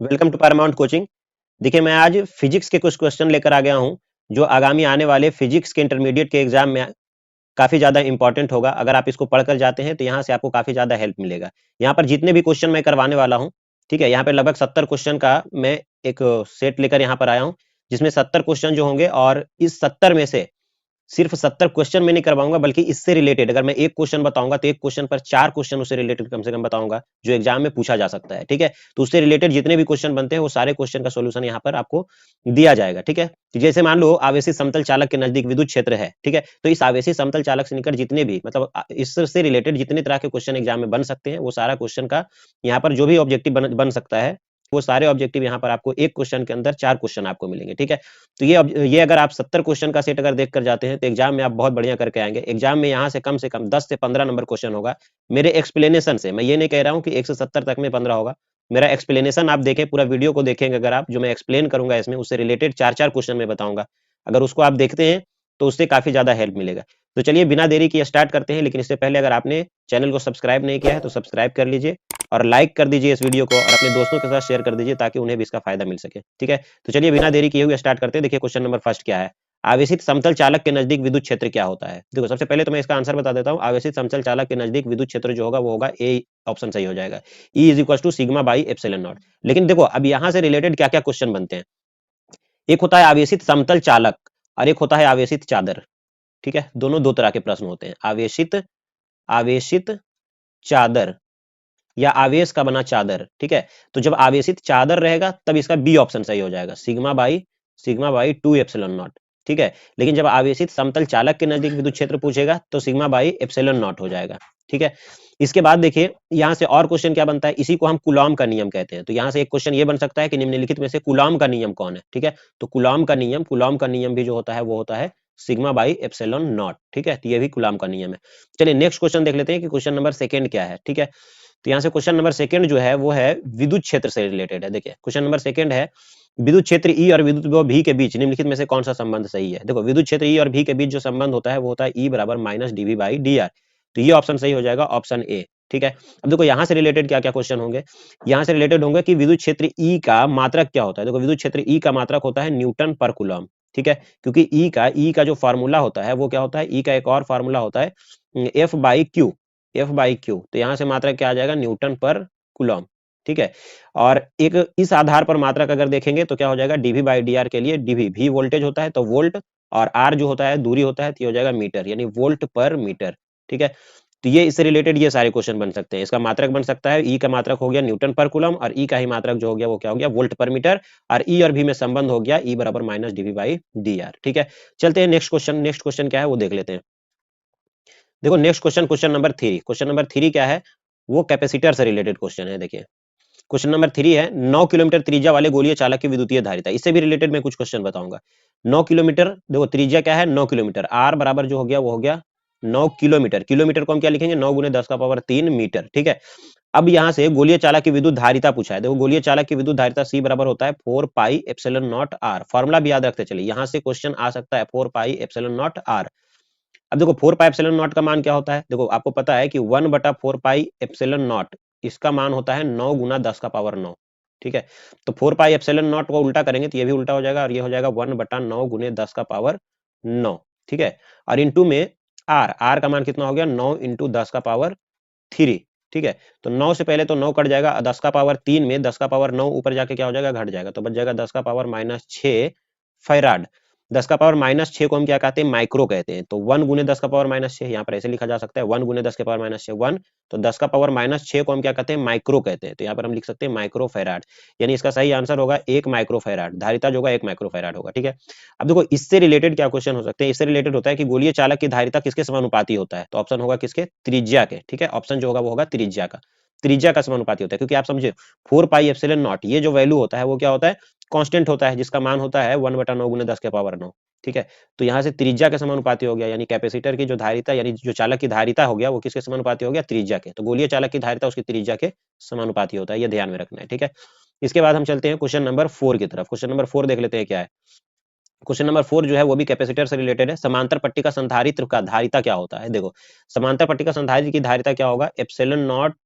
Welcome to Paramount coaching. देखिए, मैं आज फिजिक्स के कुछ क्वेश्चन लेकर आ गया हूं जो आगामी आने वाले फिजिक्स के इंटरमीडिएट के एग्जाम में काफी ज्यादा इंपॉर्टेंट होगा। अगर आप इसको पढ़कर जाते हैं तो यहाँ से आपको काफी ज्यादा हेल्प मिलेगा। यहाँ पर जितने भी क्वेश्चन मैं करवाने वाला हूँ, ठीक है, यहाँ पे लगभग 70 क्वेश्चन का मैं एक सेट लेकर यहाँ पर आया हूँ, जिसमें 70 क्वेश्चन जो होंगे, और इस 70 में से सिर्फ 70 क्वेश्चन में नहीं करवाऊंगा, बल्कि इससे रिलेटेड अगर मैं एक क्वेश्चन बताऊंगा तो एक क्वेश्चन पर 4 क्वेश्चन उससे रिलेटेड कम से कम बताऊंगा, जो एग्जाम में पूछा जा सकता है। ठीक है, तो उससे रिलेटेड जितने भी क्वेश्चन बनते हैं वो सारे क्वेश्चन का सोल्यूशन यहाँ पर आपको दिया जाएगा। ठीक है, तो जैसे मान लो आवेशित समतल चालक के नजदीक विद्युत क्षेत्र है, ठीक है, तो इस आवेशित समतल चालक से निकट जितने भी मतलब इससे रिलेटेड जितने तरह के क्वेश्चन एग्जाम में बन सकते हैं, वो सारा क्वेश्चन का यहाँ पर जो भी ऑब्जेक्टिव बन सकता है, वो सारे ऑब्जेक्टिव यहाँ पर आपको एक क्वेश्चन के अंदर 4 क्वेश्चन आपको मिलेंगे। ठीक है, तो ये अगर आप 70 क्वेश्चन का सेट अगर देख कर जाते हैं तो एग्जाम में आप बहुत बढ़िया करके आएंगे। एग्जाम में यहाँ से कम 10 से 15 नंबर क्वेश्चन होगा मेरे एक्सप्लेनेशन से। मैं ये नहीं कह रहा हूँ कि 1 से 70 तक में 15 होगा। मेरा एक्सप्लेनेशन आप देखें, पूरा वीडियो को देखेंगे अगर आप, जो मैं एक्सप्लेन करूंगा इसमें उससे रिलेटेड 4-4 क्वेश्चन में बताऊंगा। अगर उसको आप देखते हैं तो उससे काफी ज्यादा हेल्प मिलेगा। तो चलिए बिना देरी किए स्टार्ट करते हैं। लेकिन इससे पहले अगर आपने चैनल को सब्सक्राइब नहीं किया है तो सब्सक्राइब कर लीजिए और लाइक कर दीजिए इस वीडियो को, और अपने दोस्तों के साथ शेयर कर दीजिए ताकि उन्हें भी इसका फायदा मिल सके। ठीक है, तो चलिए बिना देरी किए हुए स्टार्ट करते हैं। देखिए क्वेश्चन नंबर फर्स्ट क्या है। आवेशित समतल चालक के नजदीक विद्युत क्षेत्र क्या होता है। देखो, सबसे पहले तो मैं इसका आंसर बता देता हूं। आवेशित समतल चालक के नजदीक विद्युत क्षेत्र जो होगा वो होगा ए, ऑप्शन सही हो जाएगा। E is equal to sigma by epsilon naught. लेकिन देखो अब यहां से रिलेटेड क्या क्या क्वेश्चन बनते हैं। एक होता है आवेशित समतल चालक और एक होता है आवेशित चादर। ठीक है, दोनों दो तरह के प्रश्न होते हैं। आवेशित आवेशित चादर या आवेश का बना चादर। ठीक है, तो जब आवेशित चादर रहेगा तब इसका बी ऑप्शन सही हो जाएगा, सिग्मा बाई 2 एप्सिलॉन नॉट। ठीक है, लेकिन जब आवेशित समतल चालक के नजदीक विद्युत क्षेत्र पूछेगा तो सिग्मा बाई एप्सिलॉन नॉट हो जाएगा। ठीक है, इसके बाद देखिए यहां से और क्वेश्चन क्या बनता है, इसी को हम कूलॉम का नियम कहते हैं। तो यहां से एक क्वेश्चन ये बन सकता है कि निम्नलिखित में से कूलॉम का नियम कौन है। ठीक है, तो कूलॉम का नियम भी जो होता है वो होता है सिग्मा बाई एप्सिलॉन नॉट। ठीक है, तो ये भी कूलॉम का नियम है। चलिए नेक्स्ट क्वेश्चन देख लेते हैं कि क्वेश्चन नंबर सेकंड क्या है। ठीक है, तो यहाँ से क्वेश्चन नंबर सेकंड जो है वो है विद्युत क्षेत्र से रिलेटेड है। देखिए क्वेश्चन नंबर सेकंड है, विद्युत क्षेत्र ई और विद्युत विभव भी के बीच निम्नलिखित में से कौन सा संबंध सही है। देखो विद्युत क्षेत्र ई और भी के बीच जो संबंध होता है वो होता है ई बराबर minus DV by D R. तो ये ऑप्शन सही हो जाएगा, ऑप्शन ए। ठीक है, अब देखो यहाँ से रिलेटेड क्या क्या क्वेश्चन होंगे। यहाँ से रिलेटेड होंगे कि विद्युत क्षेत्र ई का मात्रक क्या होता है। देखो विद्युत क्षेत्र ई का मात्रक होता है न्यूटन पर कूलम। ठीक है, क्योंकि ई का जो फार्मूला होता है वो क्या होता है, ई का एक और फार्मूला होता है एफ बाई क्यू। तो यहां से मात्रक क्या आ जाएगा, न्यूटन पर कूलम। ठीक है, और एक इस आधार पर मात्रक अगर देखेंगे तो क्या हो जाएगा, डीवी बाई डी आर के लिए डीवी भी वोल्टेज होता है तो वोल्ट, और आर जो होता है दूरी होता है तो ये हो जाएगा मीटर, यानी वोल्ट पर मीटर। ठीक है, तो ये इससे रिलेटेड ये सारे क्वेश्चन बन सकते हैं। इसका मात्रक बन सकता है, ई का मात्रक हो गया न्यूटन पर कूलम, और ई का ही मात्रक जो हो गया वो क्या हो गया, वोल्ट पर मीटर, और ई और भी में संबंध हो गया ई बराबर minus DV by D R. ठीक है, चलते हैं नेक्स्ट क्वेश्चन। नेक्स्ट क्वेश्चन क्या है वो देख लेते हैं। देखो नेक्स्ट क्वेश्चन, क्वेश्चन नंबर 3 क्या है, वो कैपेसिटर से रिलेटेड क्वेश्चन है। देखिए क्वेश्चन नंबर 3 है, 9 किलोमीटर त्रिज्या वाले गोलीय चालक की विद्युतीय धारिता। इससे भी रिलेटेड मैं कुछ क्वेश्चन बताऊंगा। 9 किलोमीटर, देखो त्रिज्या क्या है 9 किलोमीटर, आर बराबर जो हो गया वो हो गया 9 किलोमीटर। किलोमीटर को हम क्या लिखेंगे, 9 गुने 10 का पावर 3 मीटर। ठीक है, अब यहाँ से गोलीय चालक की विद्युत धारिता पूछा है। देखो गोलीय चालक की विद्युत धारिता सी बराबर होता है 4 pi epsilon naught R. Formula भी याद रखते चलिए, यहाँ से क्वेश्चन आ सकता है 4 पाई एप्सिलॉन नॉट आर। अब देखो 4 पाई एप्सिलॉन नॉट का मान क्या होता है, देखो आपको पता है कि 1/4 पाई एप्सिलॉन नॉट, इसका मान होता है 9 गुना 10 का पावर 9। ठीक है, तो 4 पाई एप्सिलॉन नॉट को उल्टा करेंगे तो ये भी उल्टा हो जाएगा, और ये हो जाएगा 1/9 गुने 10 का पावर 9। ठीक है, और इंटू में आर का मान कितना हो गया, 9 इंटू 10 का पावर 3। ठीक है, तो 9 से पहले तो 9 कट जाएगा, 10 का पावर 3 में 10 का पावर 9 ऊपर जाके क्या हो जाएगा, घट जाएगा, तो बच जाएगा 10 का पावर -6 फैराड। 10 का पावर -6 को हम क्या कहते हैं, माइक्रो कहते हैं। तो 1 गुने 10 का पावर -6, यहाँ पर ऐसे लिखा जा सकता है 1 गुने 10 के पावर -6 1। तो 10 का पावर -6 को हम क्या कहते हैं, माइक्रो कहते हैं। तो यहाँ पर हम लिख सकते हैं माइक्रो फैराड, यानी इसका सही आंसर होगा 1 माइक्रो फैराड। धारिता जो होगा 1 माइक्रो फैराड होगा। ठीक है, अब देखो इससे रिलेटेड क्या क्वेश्चन हो सकते हैं। इससे रिलेटेड होता है कि गोलीय चालक की धारिता किसके समानुपाती होता है। तो ऑप्शन होगा किसके, त्रिज्या के। ठीक है, ऑप्शन जो होगा वो होगा त्रिज्या का। त्रिज्या का समानुपाती होता है, क्योंकि आप समझे 4 पाई एप्सिलॉन नॉट ये जो वैल्यू होता है वो क्या होता है, कांस्टेंट होता है, जिसका मान होता है 1/9 गुने 10 के पावर 9। ठीक है, तो यहाँ से त्रिज्या के समानुपाती हो गया, यानी कैपेसिटर की जो धारिता, यानी जो चालक की धारिता हो गया वो किसके समानुपाती हो गया, त्रिज्या के। तो गोलीय चालक की धारिता उसकी त्रिज्या के समानुपाती होता है, ये ध्यान में रखना है। ठीक है, इसके बाद हम चलते हैं क्वेश्चन नंबर 4 की तरफ। क्वेश्चन नंबर 4 देख लेते हैं क्या है। क्वेश्चन नंबर 4 जो है वो भी कैपेसिटर से रिलेटेड है। समांतर पट्टी का संधारित्र का धारिता क्या होता है। देखो समांतर पट्टी का संधारित्र की धारिता क्या होगा, epsilon naught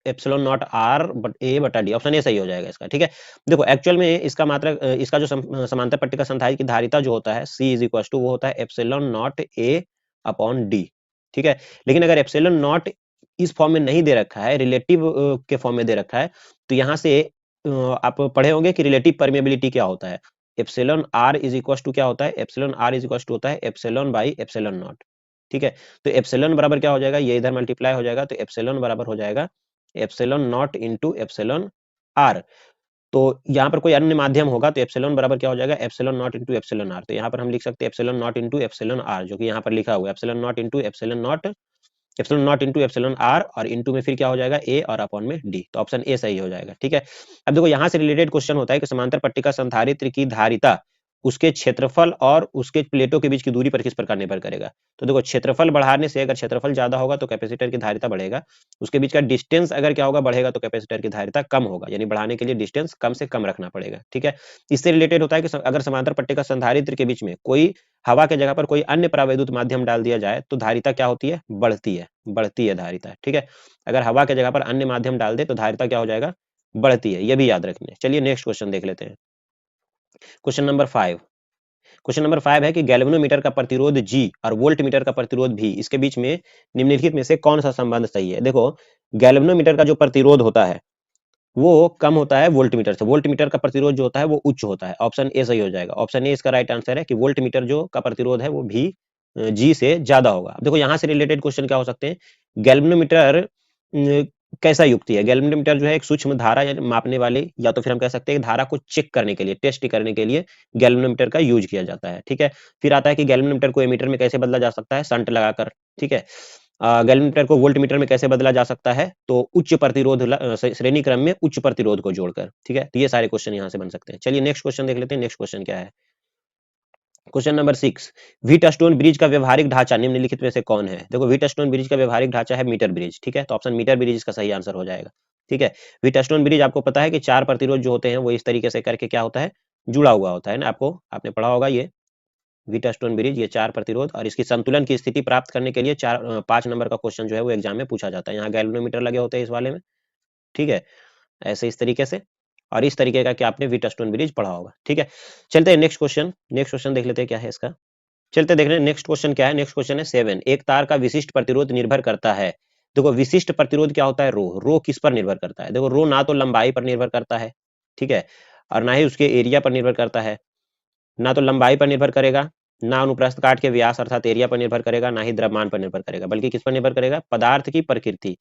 epsilon naught R बट ए बटा डी, ऑप्शन ए सही हो जाएगा इसका। ठीक है, देखो एक्चुअल में इसका मात्रा इसका जो समांतर पट्टिका संधारित्र की धारिता जो होता है C इज इक्वल टू वो होता है epsilon not a upon D. ठीक है, लेकिन अगर एप्सिलॉन नॉट इस फॉर्म में नहीं दे रखा है, रिलेटिव के फॉर्म में दे रखा है, तो यहाँ से आप पढ़े होंगे कि रिलेटिव परमेबिलिटी क्या होता है। Epsilon R is equal to क्या होता है, epsilon R is equal to होता है एप्सिलॉन बाई एप्सिलॉन नॉट। ठीक है, तो एप्सिलॉन बराबर क्या हो जाएगा, ये इधर मल्टीप्लाई हो जाएगा, तो एप्सिलॉन बराबर हो जाएगा epsilon naught into epsilon R. तो यहाँ पर कोई अन्य माध्यम होगा तो एप्सिलॉन बराबर क्या हो जाएगा, epsilon naught into epsilon R. तो यहाँ पर हम लिख सकते हैं epsilon naught into epsilon R, जो कि यहाँ पर लिखा हुआ है epsilon naught into epsilon naught into epsilon R, और इंटू में फिर क्या हो जाएगा ए, और अपॉन में डी। तो ऑप्शन ए सही हो जाएगा। ठीक है, अब देखो यहाँ से रिलेटेड क्वेश्चन होता है कि समांतर पट्टिका संधारित्र की धारिता उसके क्षेत्रफल और उसके प्लेटों के बीच की दूरी पर किस प्रकार निर्भर करेगा। तो देखो क्षेत्रफल बढ़ाने से, अगर क्षेत्रफल ज्यादा होगा तो कैपेसिटर की धारिता बढ़ेगा, उसके बीच का डिस्टेंस अगर क्या होगा, बढ़ेगा, तो कैपेसिटर की धारिता कम होगा, यानी बढ़ाने के लिए डिस्टेंस कम से कम रखना पड़ेगा। ठीक है, इससे रिलेटेड होता है कि अगर समांतर पट्टिका संधारित्र के बीच में कोई हवा के जगह पर कोई अन्य परावैद्युत माध्यम डाल दिया जाए तो धारिता क्या होती है, बढ़ती है धारिता। ठीक है, अगर हवा के जगह पर अन्य माध्यम डाल दे तो धारिता क्या हो जाएगा, बढ़ती है, ये भी याद रखना है। चलिए नेक्स्ट क्वेश्चन देख लेते हैं। क्वेश्चन नंबर 5, क्वेश्चन नंबर 5 है कि गैल्वेनोमीटर का प्रतिरोध G और वोल्टमीटर का प्रतिरोध V, इसके बीच में निम्नलिखित में से कौन सा संबंध सही है। देखो गैल्वेनोमीटर का जो प्रतिरोध होता है वो कम होता है वोल्टमीटर से, वोल्टमीटर का प्रतिरोध जो होता है वो उच्च होता है। ऑप्शन ए सही हो जाएगा, ऑप्शन ए इसका राइट आंसर है कि वोल्टमीटर जो का प्रतिरोध है वो भी जी से ज्यादा होगा। देखो यहाँ से रिलेटेड क्वेश्चन क्या हो सकते हैं, गैल्वेनोमीटर कैसा युक्ति है। गैल्वेनोमीटर जो है एक सूक्ष्म धारा मापने वाली, या तो फिर हम कह सकते हैं धारा को चेक करने के लिए, टेस्ट करने के लिए गैल्वेनोमीटर का यूज किया जाता है। ठीक है, फिर आता है कि गैल्वेनोमीटर को एमीटर में कैसे बदला जा सकता है, शंट लगाकर। ठीक है, गैल्वेनोमीटर को वोल्टमीटर में कैसे बदला जा सकता है, तो उच्च प्रतिरोध श्रेणी क्रम में उच्च प्रतिरोध को जोड़कर। ठीक है, तो ये सारे क्वेश्चन यहाँ से बन सकते हैं। चलिए नेक्स्ट क्वेश्चन देख लेते हैं। नेक्स्ट क्वेश्चन क्या है, क्वेश्चन नंबर 6, व्हीटस्टोन ब्रिज का व्यवहारिक ढांचा निम्नलिखित में से कौन है। देखो व्हीटस्टोन ब्रिज का व्यवहारिक ढांचा है मीटर ब्रिज। ठीक है, तो ऑप्शन मीटर ब्रिज इसका सही आंसर हो जाएगा। ठीक है, व्हीटस्टोन ब्रिज आपको पता है कि 4 प्रतिरोध जो होते हैं वो इस तरीके से करके क्या होता है, जुड़ा हुआ होता है ना, आपने पढ़ा होगा ये व्हीटस्टोन ब्रिज, ये 4 प्रतिरोध और इसकी संतुलन की स्थिति प्राप्त करने के लिए 5 नंबर का क्वेश्चन जो है वो एग्जाम में पूछा जाता है। यहाँ गैल्वेनोमीटर लगे होते हैं इस वाले में। ठीक है, ऐसे इस तरीके से, और इस तरीके का कि आपने व्हीटस्टोन ब्रिज पढ़ा होगा। ठीक है, चलते हैं नेक्स्ट क्वेश्चन। नेक्स्ट क्वेश्चन देख लेते हैं क्या है इसका। चलते देख रहे हैं नेक्स्ट क्वेश्चन क्या है। नेक्स्ट क्वेश्चन है 7, एक तार का विशिष्ट प्रतिरोध निर्भर करता है। देखो विशिष्ट प्रतिरोध क्या होता है, रो किस पर निर्भर करता है। देखो रो ना तो लंबाई पर निर्भर करता है, ठीक है, और ना ही उसके एरिया पर निर्भर करता है। ना तो लंबाई पर निर्भर करेगा, ना अनुप्रस्थ काट के व्यास अर्थात एरिया पर निर्भर करेगा, ना ही द्रव्यमान पर निर्भर करेगा, बल्कि किस पर निर्भर करेगा, पदार्थ की प्रकृति,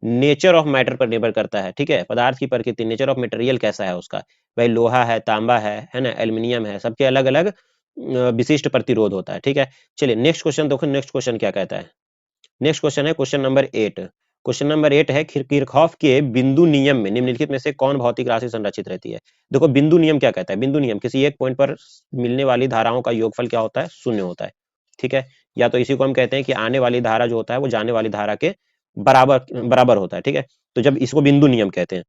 नेचर ऑफ मैटर पर निर्भर करता है। ठीक है, पदार्थ की प्रकृति, नेचर ऑफ मटेरियल कैसा है उसका, भाई लोहा है, तांबा है ना, एल्युमिनियम है, सबके अलग अलग विशिष्ट प्रतिरोध होता है। ठीक है, चलिए नेक्स्ट क्वेश्चन देखो, नेक्स्ट क्वेश्चन क्या कहता है। नेक्स्ट क्वेश्चन है क्वेश्चन नंबर 8। क्वेश्चन नंबर 8 है किरचॉफ के बिंदु नियम में निम्नलिखित में से कौन भौतिक राशि संरक्षित रहती है। देखो बिंदु नियम क्या कहता है, बिंदु नियम किसी एक पॉइंट पर मिलने वाली धाराओं का योगफल क्या होता है, शून्य होता है। ठीक है, या तो इसी को हम कहते हैं कि आने वाली धारा जो होता है वो जाने वाली धारा के बराबर बराबर होता है। ठीक है, तो जब इसको बिंदु नियम कहते हैं,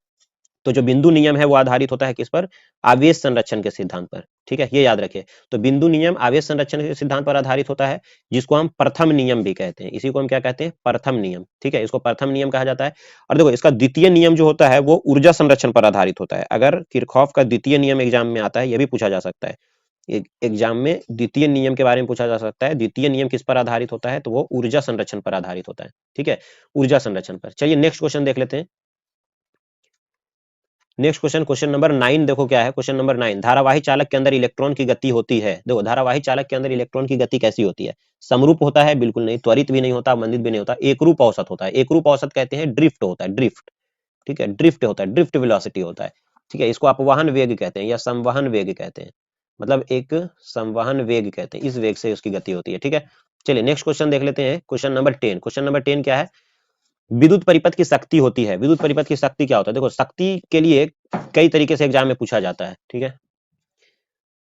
तो जो बिंदु नियम है वो आधारित होता है किस पर, आवेश संरक्षण के सिद्धांत पर। ठीक है, ये याद रखिए, तो बिंदु नियम आवेश संरक्षण के सिद्धांत पर आधारित होता है, जिसको हम प्रथम नियम भी कहते हैं। इसी को हम क्या कहते हैं, प्रथम नियम। ठीक है, इसको प्रथम नियम कहा जाता है। और देखो इसका द्वितीय नियम जो होता है वो ऊर्जा संरक्षण पर आधारित होता है। अगर किरचॉफ का द्वितीय नियम एग्जाम में आता है, यह भी पूछा जा सकता है एग्जाम में, द्वितीय नियम के बारे में पूछा जा सकता है। द्वितीय नियम किस पर आधारित होता है, तो वो ऊर्जा संरक्षण पर आधारित होता है। ठीक है, ऊर्जा संरक्षण पर। चलिए नेक्स्ट क्वेश्चन देख लेते हैं। नेक्स्ट क्वेश्चन, क्वेश्चन नंबर 9 देखो क्या है। क्वेश्चन नंबर 9, धारावाही चालक के अंदर इलेक्ट्रॉन की गति होती है। देखो धारावाही चालक के अंदर इलेक्ट्रॉन की गति कैसी होती है, समरूप होता है, बिल्कुल नहीं, त्वरित भी नहीं होता, मंदित भी नहीं होता, एकरूप औसत होता है। एकरूप औसत कहते हैं, ड्रिफ्ट होता है, ड्रिफ्ट। ठीक है, ड्रिफ्ट होता है, ड्रिफ्ट वेलोसिटी होता है। ठीक है, इसको अपवहन वेग कहते हैं या संवहन वेग कहते हैं, मतलब एक संवहन वेग कहते हैं, इस वेग से उसकी गति होती है। ठीक है, चलिए नेक्स्ट क्वेश्चन देख लेते हैं। क्वेश्चन नंबर 10, क्वेश्चन नंबर 10 क्या है, विद्युत परिपथ की शक्ति होती है। विद्युत परिपथ की शक्ति क्या होता है, देखो शक्ति के लिए कई तरीके से एग्जाम में पूछा जाता है। ठीक है,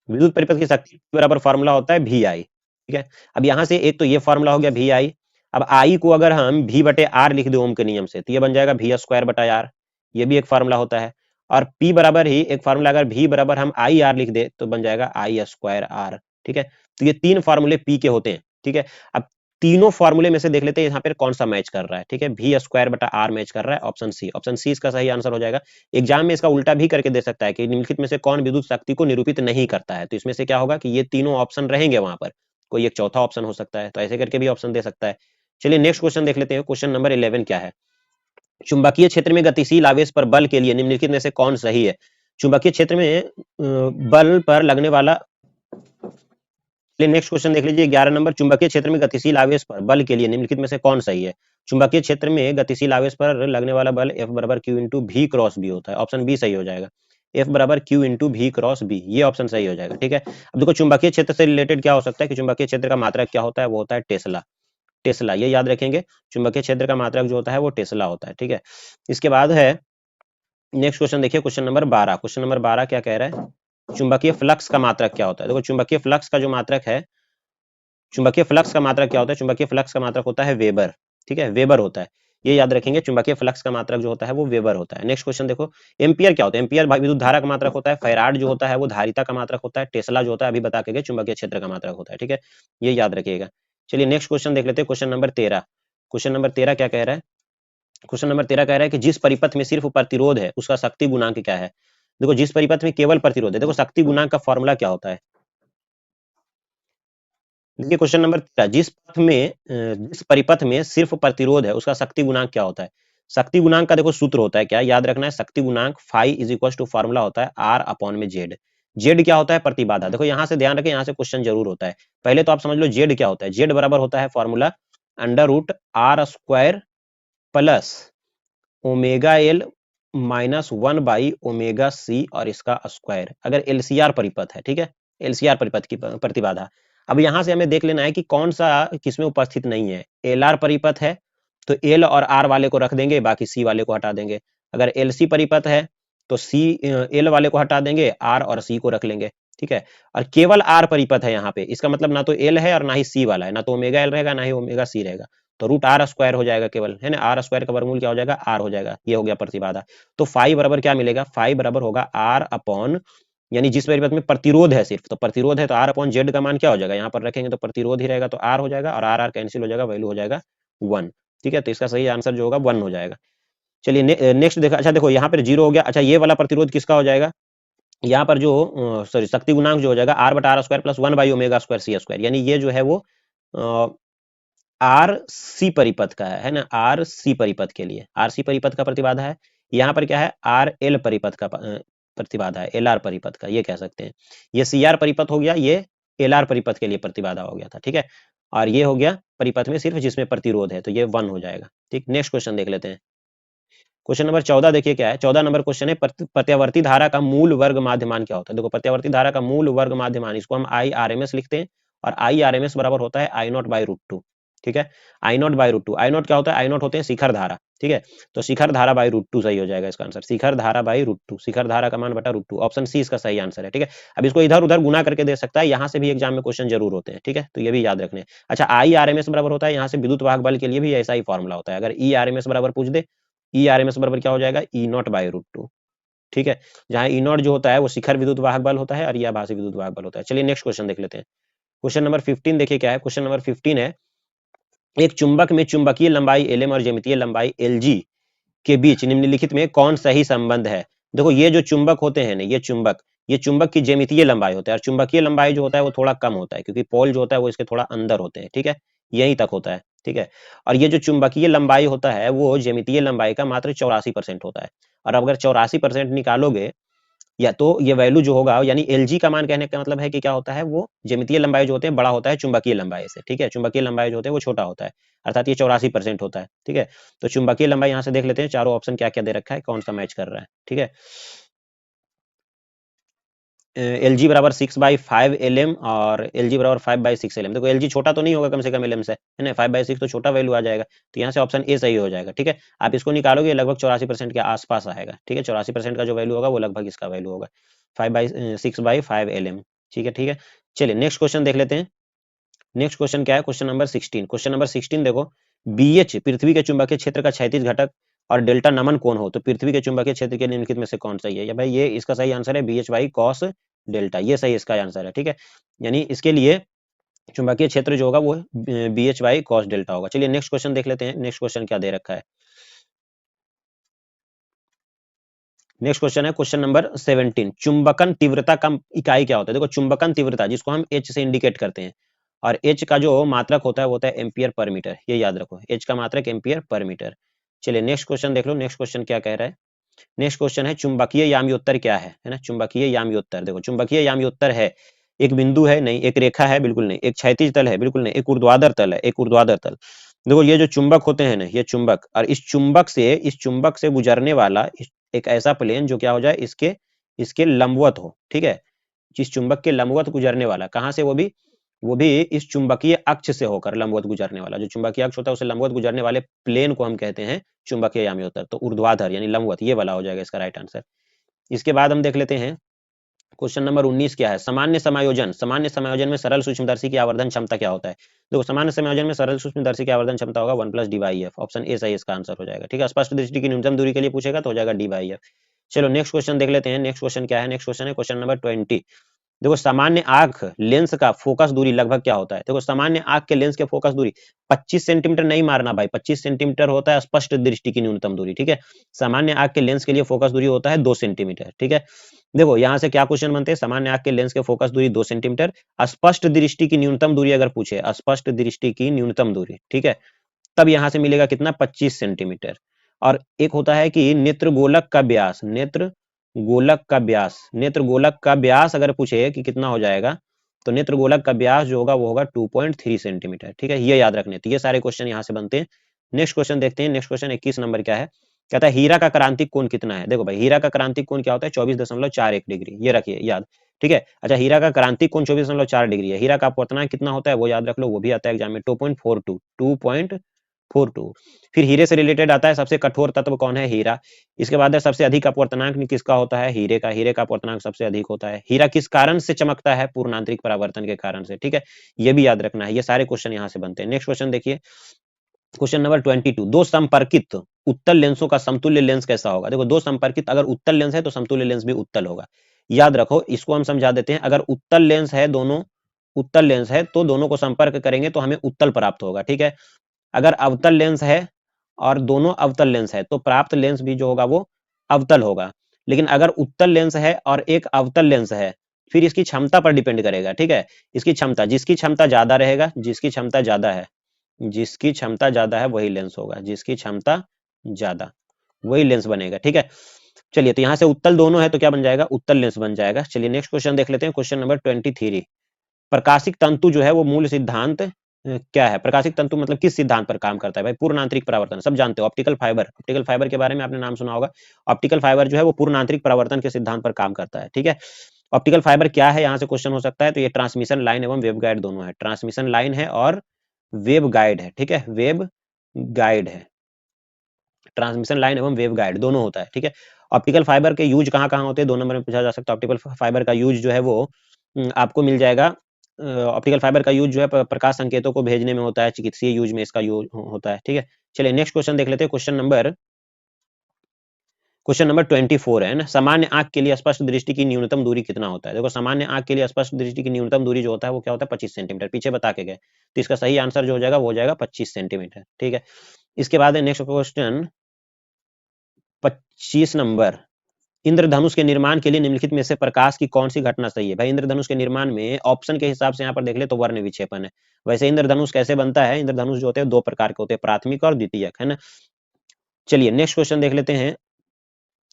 विद्युत परिपथ की शक्ति बराबर फॉर्मूला होता है वी आई। ठीक है, अब यहाँ से एक तो ये फॉर्मूला हो गया वी आई। अब आई को अगर हम वी बटे आर लिख दे ओम के नियम से, तो ये बन जाएगा वी स्क्वायर बटा आर, ये भी एक फार्मूला होता है। और पी बराबर ही एक फार्मूला, अगर वी बराबर हम आई आर लिख दे तो बन जाएगा आई स्क्वायर आर। ठीक है, तो ये तीन फार्मूले पी के होते हैं। ठीक है, अब तीनों फॉर्मूले में से देख लेते हैं यहाँ पर कौन सा मैच कर रहा है। ठीक है, v स्क्वायर बटा r मैच कर रहा है, ऑप्शन सी इसका सही आंसर हो जाएगा। एग्जाम में इसका उल्टा भी करके दे सकता है कि निम्नलिखित में से कौन विद्युत शक्ति को निरूपित नहीं करता है, तो इसमें से क्या होगा कि ये तीनों ऑप्शन रहेंगे, वहां पर कोई एक चौथा ऑप्शन हो सकता है, तो ऐसे करके भी ऑप्शन दे सकता है। चलिए नेक्स्ट क्वेश्चन देख लेते हैं। क्वेश्चन नंबर 11 क्या है? चुंबकीय क्षेत्र में गतिशील आवेश पर बल के लिए निम्नलिखित में से कौन सही है? चुंबकीय क्षेत्र में बल पर लगने वाला, नेक्स्ट क्वेश्चन देख लीजिए 11 नंबर। चुंबकीय क्षेत्र में गतिशील आवेश पर बल के लिए निम्नलिखित में से कौन सही है? चुंबकीय क्षेत्र में गतिशील आवेश पर लगने वाला बल F बराबर Q इंटू भी क्रॉस बी होता है, ऑप्शन बी सही हो जाएगा। F बराबर Q इंटू भी क्रॉस बी, ये ऑप्शन सही हो जाएगा। ठीक है, अब देखो चुंबकीय क्षेत्र से रिलेटेड क्या हो सकता है कि चुंबकीय क्षेत्र का मात्रक क्या होता है? वो होता है टेस्ला। टेस्ला, ये याद रखेंगे, चुंबकीय क्षेत्र का मात्रक जो होता है वो टेस्ला होता है। ठीक है, इसके बाद है नेक्स्ट क्वेश्चन देखिए, क्वेश्चन नंबर 12। क्वेश्चन नंबर 12 क्या कह रहा है? चुंबकीय फ्लक्स का मात्रक क्या होता है? देखो चुंबकीय फ्लक्स का जो मात्रक है, चुंबकीय फ्लक्स का मात्रक क्या होता है? चुंबकीय फ्लक्स का मात्रक होता है वेबर। ठीक है, वेबर होता है, ये याद रखेंगे, चुंबकीय फ्लक्स का मात्रक जो होता है वो वेबर होता है। नेक्स्ट क्वेश्चन देखो, एम्पियर क्या होता है? एम्पियर विद्युत धारा का मात्रक होता है। फैराड जो होता है वो धारिता का मात्रक होता है। टेस्ला जो होता है अभी बता के गए चुंबकीय क्षेत्र का मात्रक होता है। ठीक है, ये याद रखिएगा। चलिए नेक्स्ट क्वेश्चन देख लेते हैं, क्वेश्चन नंबर 13। क्वेश्चन नंबर 13 क्या कह रहा है? क्वेश्चन नंबर 13 कह रहा है कि जिस परिपथ में सिर्फ प्रतिरोध है उसका शक्ति गुणांक क्या है? देखो जिस परिपथ में केवल प्रतिरोध है, देखो शक्ति गुणांक का फॉर्मूला क्या होता है? देखिए क्वेश्चन नंबर 13, जिस परिपथ में सिर्फ प्रतिरोध है उसका शक्ति गुणांक क्या होता है? शक्ति गुणांक का देखो सूत्र होता है, क्या याद रखना है? शक्ति गुणांक phi is equal to formula होता है आर अपॉन में जेड। जेड क्या होता है? प्रतिबाधा। देखो यहाँ से ध्यान रखें, यहाँ से क्वेश्चन जरूर होता है। पहले तो आप समझ लो जेड क्या होता है। जेड बराबर होता है formula under root R square plus omega L minus 1 omega C और इसका स्क्वायर, अगर एलसीआर परिपथ है। ठीक है, एलसीआर परिपथ की प्रतिबाधा। अब यहां से हमें देख लेना है कि कौन सा किसमें उपस्थित नहीं है। एलआर परिपथ है तो एल और आर वाले को रख देंगे, बाकी सी वाले को हटा देंगे। अगर एलसी परिपथ है तो सी एल वाले को हटा देंगे, आर और सी को रख लेंगे। ठीक है, और केवल आर परिपथ है यहाँ पे, इसका मतलब ना तो एल है और ना ही सी वाला है, ना तो ओमेगा एल रहेगा ना ही ओमेगा सी रहेगा, तो रूट आर स्क्वायर हो जाएगा केवल, है ना। आर स्क्वायर का वर्गमूल क्या हो जाएगा? आर हो जाएगा। ये हो गया प्रतिबाधा। तो फाई बराबर क्या मिलेगा? फाई बराबर होगा आर अपॉन, यानी जिस परिपथ में प्रतिरोध है सिर्फ, तो प्रतिरोध है तो आर अपॉन जेड का मान क्या हो जाएगा? यहाँ पर रखेंगे तो प्रतिरोध ही रहेगा तो आर हो जाएगा, और आर आर कैंसिल हो जाएगा, वैल्यू हो जाएगा 1। ठीक है, तो इसका सही आंसर जो होगा 1 हो जाएगा। चलिए नेक्स्ट देखा, अच्छा देखो यहाँ पर 0 हो गया। अच्छा ये वाला प्रतिरोध किसका हो जाएगा? यहाँ पर जो सॉरी शक्ति गुणांक जो हो जाएगा आर बटा आर स्क्वायर प्लस 1/ओमेगा स्क्वायर सी स्क्वायर, यानी ये जो है वो आर सी परिपथ का है ना। आर सी परिपथ के लिए आर सी परिपथ का प्रतिबाधा है। यहाँ पर क्या है? आर एल परिपथ का प्रतिबाधा है, एल आर परिपथ का, ये कह सकते हैं। ये सी आर परिपथ हो गया, ये एल आर परिपथ के लिए प्रतिबाधा हो गया था। ठीक है, और ये हो गया परिपथ में सिर्फ जिसमें प्रतिरोध है, तो ये 1 हो जाएगा। ठीक, नेक्स्ट क्वेश्चन देख लेते हैं। क्वेश्चन नंबर 14 देखिए क्या है। 14 नंबर क्वेश्चन है, प्रत्यावर्ती धारा का मूल वर्ग माध्यमान क्या होता है? देखो प्रत्यावर्ती धारा का मूल वर्ग माध्यमान, इसको हम आई आर एम एस लिखते हैं, और आई आर एम एस बराबर होता है I naught by root two. ठीक है, I naught by root two. I naught क्या होता है? आई नॉट होते हैं शिखर धारा। ठीक है, तो शिखर धारा बाई रूट टू सही हो जाएगा इसका आंसर। शिखर धारा बाई रूट टू, शिखर धारा का मान बटा रूट टू, ऑप्शन सी इसका सही आंसर है। ठीक है, अब इसको इधर उधर गुना करके दे सकता है, यहाँ से भी एग्जाम में क्वेश्चन जरूर होते हैं। ठीक है, तो ये भी याद रखने। अच्छा आई आर एम एस बराबर होता है, यहाँ से विद्युत वाहक बल के लिए भी ऐसा ही फॉर्मूला होता है। अगर ई आर एम एस बराबर पूछ दे, ई आर एम एस बराबर क्या हो जाएगा? ई नॉट बाई रूट टू। ठीक है, जहां ई नॉट जो होता है वो शिखर विद्युत वाहक बल होता है और यह आभासी विद्युत वाहक बल होता है। चलिए नेक्स्ट क्वेश्चन देख लेते हैं। क्वेश्चन नंबर 15 देखिए क्या है। क्वेश्चन नंबर 15 है, एक चुंबक में चुंबकीय लंबाई एल और ज्यामितीय लंबाई एल के बीच निम्नलिखित में कौन सही संबंध है? देखो ये जो चुंबक होते हैं ना, ये चुंबक की ज्यामितीय लंबाई होता है, और चुंबकीय लंबाई जो होता है वो थोड़ा कम होता है, क्योंकि पोल जो होता है वो इसके थोड़ा अंदर होते हैं। ठीक है, यहीं तक होता है। ठीक है, और ये जो चुंबकीय लंबाई होता है वो ज्यामितीय लंबाई का मात्र 84% होता है, और अगर 84% निकालोगे, या तो ये वैल्यू जो होगा, यानी एलजी का मान कहने का मतलब है कि क्या होता है, वो ज्यामितीय लंबाई जो होते हैं बड़ा होता है चुंबकीय लंबाई से। ठीक है, चुंबकीय लंबाई जो होते हैं वो छोटा होता है, अर्थात ये 84% होता है। ठीक है, तो चुंबकीय लंबाई यहाँ से देख लेते हैं, चारों ऑप्शन क्या क्या दे रखा है, कौन सा मैच कर रहा है। ठीक है, एल जी बराबर 6/5 एल एम और एल जी बराबर 5/6 एल एम। देखो एल जी छोटा तो नहीं होगा कम से कम एल एम से, है ना। 5/6 तो छोटा वैल्यू आ जाएगा, तो यहाँ से ऑप्शन ए सही हो जाएगा। ठीक है, आप इसको निकालोगे लगभग 84% के आसपास आएगा। ठीक है, 84% का जो वैल्यू होगा वो लगभग इसका वैल्यू होगा 6/5 एल एम। ठीक है, ठीक है, चलिए नेक्स्ट क्वेश्चन देख लेते हैं। नेक्स्ट क्वेश्चन क्या है? Question number 16। क्वेश्चन नंबर 16 देखो, बीएच पृथ्वी के चुंबकीय क्षेत्र का क्षैतिज घटक और डेल्टा नमन कोण हो तो पृथ्वी के चुंबकीय क्षेत्र के निम्नलिखित में से कौन सही है? या भाई ये इसका सही आंसर है BH बाई कॉस डेल्टा, ये सही इसका आंसर है। ठीक है, यानी इसके लिए चुंबकीय क्षेत्र जो होगा वो BH बाई cos डेल्टा होगा। चलिए नेक्स्ट क्वेश्चन देख लेते हैं, नेक्स्ट क्वेश्चन क्या दे रखा है। नेक्स्ट क्वेश्चन है क्वेश्चन नंबर 17, चुंबकन तीव्रता का इकाई क्या होता है। देखो चुंबकन तीव्रता जिसको हम H से इंडिकेट करते हैं, और H का जो मात्रक होता है वो होता है एम्पियर पर मीटर, ये याद रखो, H का मात्रक एम्पियर पर मीटर। चलिए नेक्स्ट क्वेश्चन देख लो, नेक्स्ट क्वेश्चन क्या कह रहा है। नेक्स्ट क्वेश्चन है चुंबकीय याम्योत्तर क्या है ना, चुंबकीय याम्योत्तर। देखो चुंबकीय याम्योत्तर है, एक बिंदु है नहीं, एक रेखा है बिल्कुल नहीं, एक क्षैतिज तल है बिल्कुल नहीं, एक ऊर्ध्वाधर तल है, एक ऊर्ध्वाधर तल। देखो ये जो चुंबक होते हैं ना, ये चुंबक, और इस चुंबक से गुजरने वाला एक ऐसा प्लेन जो क्या हो जाए, इसके इसके लंबवत हो, ठीक है। जिस चुंबक के लंबवत गुजरने वाला, कहां से, वो भी इस चुंबकीय अक्ष से होकर लंबवत गुजरने वाला, जो चुंबकीय अक्ष होता है उसे लंबवत गुजरने वाले प्लेन को हम कहते हैं चुंबकीय याम्योत्तर। तो ऊर्ध्वाधर यानी लंबवत, ये वाला हो जाएगा इसका राइट आंसर। इसके बाद हम देख लेते हैं क्वेश्चन नंबर 19 क्या है। सामान्य समायोजन, सामान्य समायोजन में सरल सूक्ष्मदर्शी की आवर्धन क्षमता क्या होता है। देखो सामान्य समायोजन में सरल सूक्ष्मदर्शी की आवर्धन क्षमता होगा 1 + d/f। ऑप्शन ए सही इसका आंसर हो जाएगा, ठीक है। स्पष्ट दृष्टि की न्यूनतम दूरी के लिए पूछेगा तो हो जाएगा d/f। चलो नेक्स्ट क्वेश्चन देख लेते हैं, नेक्स्ट क्वेश्चन क्या है। नेक्स्ट क्वेश्चन है क्वेश्चन नंबर 20। देखो सामान्य आंख लेंस का फोकस दूरी लगभग क्या होता है। देखो सामान्य आंख के लेंस के फोकस दूरी 25 सेंटीमीटर नहीं मारना भाई, 25 सेंटीमीटर होता है स्पष्ट दृष्टि की न्यूनतम दूरी, ठीक है। सामान्य आंख के लेंस के लिए फोकस दूरी होता है 2 सेंटीमीटर, ठीक है। देखो यहां से क्या क्वेश्चन बनते हैं, सामान्य आंख के लेंस के फोकस दूरी 2 सेंटीमीटर, स्पष्ट दृष्टि की न्यूनतम दूरी अगर पूछे, स्पष्ट दृष्टि की न्यूनतम दूरी, ठीक है, तब यहां से मिलेगा कितना, 25 सेंटीमीटर। और एक होता है कि नेत्र गोलक का व्यास, नेत्र गोलक का व्यास, नेत्र गोलक का व्यास अगर पूछे कि कितना हो जाएगा, तो नेत्र गोलक का व्यास जो होगा वो होगा 2.3 सेंटीमीटर, ठीक है। ये याद रखने, तो ये सारे क्वेश्चन यहाँ से बनते हैं। नेक्स्ट क्वेश्चन देखते हैं, नेक्स्ट क्वेश्चन 21 नंबर क्या है। कहता है हीरा का क्रांतिक कोण कितना है। देखो भाई हीरा का क्रांतिक कोण क्या होता है, 24.41 डिग्री, ये रखिए याद, ठीक है। अच्छा हीरा का क्रांतिक कोण 24.4 डिग्री है। हीरा का अपवर्तनांक कितना होता है वो याद रख लो, वो भी आता है एग्जाम में, 2.42, 2.42। फिर हीरे से रिलेटेड आता है सबसे कठोर तत्व कौन है, हीरा। इसके बाद है सबसे अधिक अपवर्तनांक किसका होता है, हीरे का, हीरे का अपवर्तनांक सबसे अधिक होता है। हीरा किस कारण से चमकता है, पूर्ण आंतरिक परावर्तन के कारण से, ठीक है। ये भी याद रखना है, ये सारे क्वेश्चन यहाँ से बनते हैं। नेक्स्ट क्वेश्चन देखिए क्वेश्चन नंबर 22, दो संपर्कित उत्तल लेंसों का समतुल्य लेंस कैसा होगा। देखो दो संपर्कित अगर उत्तल लेंस है तो समतुल्य लेंस भी उत्तल होगा, याद रखो। इसको हम समझा देते हैं, अगर उत्तल लेंस है, दोनों उत्तल लेंस है तो दोनों को संपर्क करेंगे तो हमें उत्तल प्राप्त होगा, ठीक है। अगर अवतल लेंस है और दोनों अवतल लेंस है तो प्राप्त लेंस भी जो होगा वो अवतल होगा। लेकिन अगर उत्तल लेंस है और एक अवतल लेंस है, फिर इसकी क्षमता पर डिपेंड करेगा, ठीक है। इसकी क्षमता, जिसकी क्षमता ज्यादा रहेगा, जिसकी क्षमता ज्यादा है, जिसकी क्षमता ज्यादा है वही लेंस होगा, जिसकी क्षमता ज्यादा वही लेंस बनेगा, ठीक है। चलिए तो यहाँ से उत्तल दोनों है तो क्या बन जाएगा, उत्तल लेंस बन जाएगा। चलिए नेक्स्ट क्वेश्चन देख लेते हैं, क्वेश्चन नंबर 23। प्रकाशिक तंतु जो है वो मूल सिद्धांत क्या है। प्रकाशिक तंतु मतलब किस सिद्धांत पर काम करता है भाई, पूर्ण आंतरिक परावर्तन, सब जानते हो। ऑप्टिकल फाइबर, ऑप्टिकल फाइबर के बारे में आपने नाम सुना होगा। ऑप्टिकल फाइबर जो है वो पूर्ण आंतरिक परावर्तन के सिद्धांत पर काम करता है, ठीक है। ऑप्टिकल फाइबर क्या है, यहाँ से क्वेश्चन हो सकता है। तो ये ट्रांसमिशन लाइन एवं वेव गाइड दोनों है, ट्रांसमिशन लाइन है और वेव गाइड है, ठीक है, वेव गाइड है, ट्रांसमिशन लाइन एवं वेव गाइड दोनों होता है, ठीक है। ऑप्टिकल फाइबर के यूज कहाँ कहाँ होते हैं, 2 नंबर में पूछा जा सकता है। ऑप्टिकल फाइबर का यूज जो है वो आपको मिल जाएगा। ऑप्टिकल फाइबर का यूज जो है प्रकाश संकेतों को भेजने में होता है, चिकित्सीय यूज में इसका यूज होता है, ठीक है। चलिए नेक्स्ट क्वेश्चन देख लेते हैं, क्वेश्चन नंबर 24 है ना। सामान्य आंख के लिए स्पष्ट दृष्टि की न्यूनतम दूरी कितना होता है। देखो सामान्य आंख के लिए स्पष्ट दृष्टि की न्यूनतम दूरी जो होता है वो क्या होता है, 25 सेंटीमीटर, पीछे बता के गए। तो इसका सही आंसर जो हो जाएगा वो हो जाएगा 25 सेंटीमीटर, ठीक है। इसके बाद है नेक्स्ट क्वेश्चन 25 नंबर, इंद्रधनुष के निर्माण के लिए निम्नलिखित में से प्रकाश की कौन सी घटना सही है। भाई इंद्रधनुष के निर्माण में ऑप्शन के हिसाब से यहाँ पर देख ले तो वर्ण विक्षेपण है। वैसे इंद्रधनुष कैसे बनता है, इंद्रधनुष जो होते हैं 2 प्रकार के होते हैं, प्राथमिक और द्वितीयक, है ना। चलिए नेक्स्ट क्वेश्चन देख लेते हैं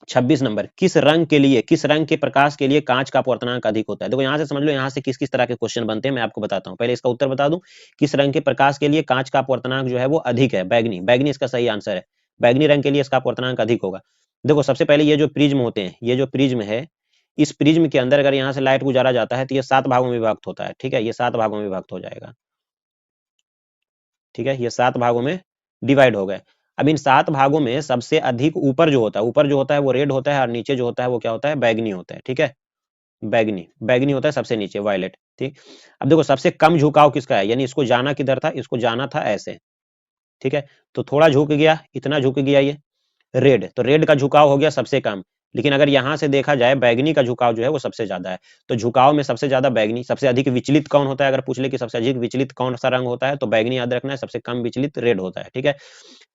26 नंबर, किस रंग के लिए, किस रंग के प्रकाश के लिए कांच का अपवर्तनांक अधिक होता है। देखो यहाँ से समझ लो यहाँ से किस किस तरह के क्वेश्चन बनते हैं मैं आपको बताता हूँ। पहले इसका उत्तर बता दूं, किस रंग के प्रकाश के लिए कांच का अपवर्तनांक जो है वो अधिक है, बैगनी, बैगनी इसका सही आंसर है। बैगनी रंग के लिए इसका अपवर्तनांक अधिक होगा। देखो सबसे पहले ये जो प्रिज्म होते हैं, ये जो प्रिज्म है, इस प्रिज्म के अंदर अगर यहाँ से लाइट गुजारा जाता है तो ये 7 भागों में विभक्त होता है, ठीक है, ये 7 भागों में विभक्त हो जाएगा, ठीक है, ये 7 भागों में डिवाइड हो गए। अब इन 7 भागों में सबसे अधिक ऊपर जो होता है, ऊपर जो होता है वो रेड होता है और नीचे जो होता है वो क्या होता है, बैगनी होता है, ठीक है। बैगनी, बैगनी होता है सबसे नीचे, वायलेट, ठीक। अब देखो सबसे कम झुकाव किसका है, यानी इसको जाना किधर था, इसको जाना था ऐसे, ठीक है। तो थोड़ा झुक गया, इतना झुक गया ये रेड, तो रेड का झुकाव हो गया सबसे कम। लेकिन अगर यहाँ से देखा जाए बैगनी का झुकाव जो है वो सबसे ज्यादा है, तो झुकाव में सबसे ज्यादा बैगनी। सबसे अधिक विचलित कौन होता है, अगर पूछ ले कि सबसे अधिक विचलित कौन सा रंग होता है, तो बैगनी याद रखना है। सबसे कम विचलित रेड होता है, ठीक है।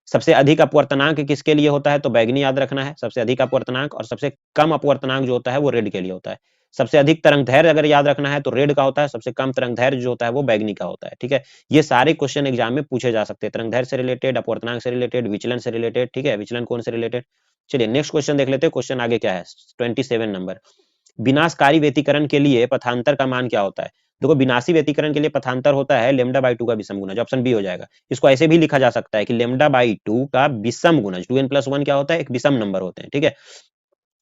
सबसे अधिक अपवर्तनांक किसके लिए होता है, तो बैगनी याद रखना है, सबसे अधिक अपवर्तनांक। और सबसे कम अपवर्तनांक जो होता है वो रेड के लिए होता है। सबसे अधिक तरंग दैर्घ्य अगर याद रखना है तो रेड का होता है, सबसे कम तरंग दैर्घ्य जो होता है वो बैगनी का होता है, ठीक है। ये सारे क्वेश्चन एग्जाम में पूछे जा सकते हैं, तरंग दैर्घ्य से रिलेटेड, अपवर्तनांक से रिलेटेड, विचलन से रिलेटेड, ठीक है, विचलन कोण से रिलेटेड। चलिए नेक्स्ट क्वेश्चन देख लेते हैं। क्वेश्चन आगे क्या है, 27 नंबर। विनाशकारी व्यतिकरण के लिए पथांतर का मान क्या होता है। देखो विनाशी व्यतिकरण के लिए पथांतर होता है λ/2 का विषम गुणज, ऑप्शन बी हो जाएगा। इसको ऐसे भी लिखा जा सकता है कि λ/2 का विषम गुणज, 2n+1 क्या होता है, एक विषम नंबर होते हैं, ठीक है।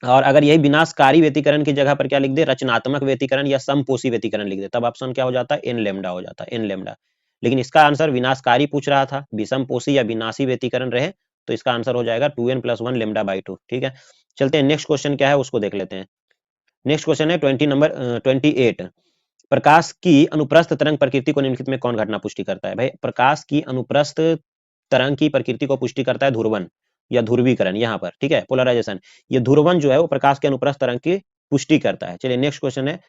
और अगर यही विनाशकारी व्यतिकरण की जगह पर क्या लिख दे, रचनात्मक व्यतिकरण या समपोषी व्यतिकरण लिख दे, तब ऑप्शन क्या हो जाता है, n लैम्डा हो जाता है, n लैम्डा। लेकिन इसका आंसर विनाशकारी पूछ रहा था, विषम पोषी या विनाशी व्यतिकरण रहे तो इसका आंसर हो जाएगा 2n+1 λ/2, ठीक है। चलते हैं नेक्स्ट क्वेश्चन क्या है उसको देख लेते हैं। नेक्स्ट क्वेश्चन है 28। प्रकाश की अनुप्रस्थ तरंग प्रकृति को निम्नलिखित में कौन घटना पुष्टि करता है। भाई प्रकाश की अनुप्रस्थ तरंग की प्रकृति को पुष्टि करता है ध्रुवण या ध्रुवीकरण, यहाँ पर, ठीक है, पोलराइजेशन। ये ध्रुवण जो है वो प्रकाश के अनुप्रस्थ तरंग की पुष्टि करता है। चलिए नेक्स्ट क्वेश्चन है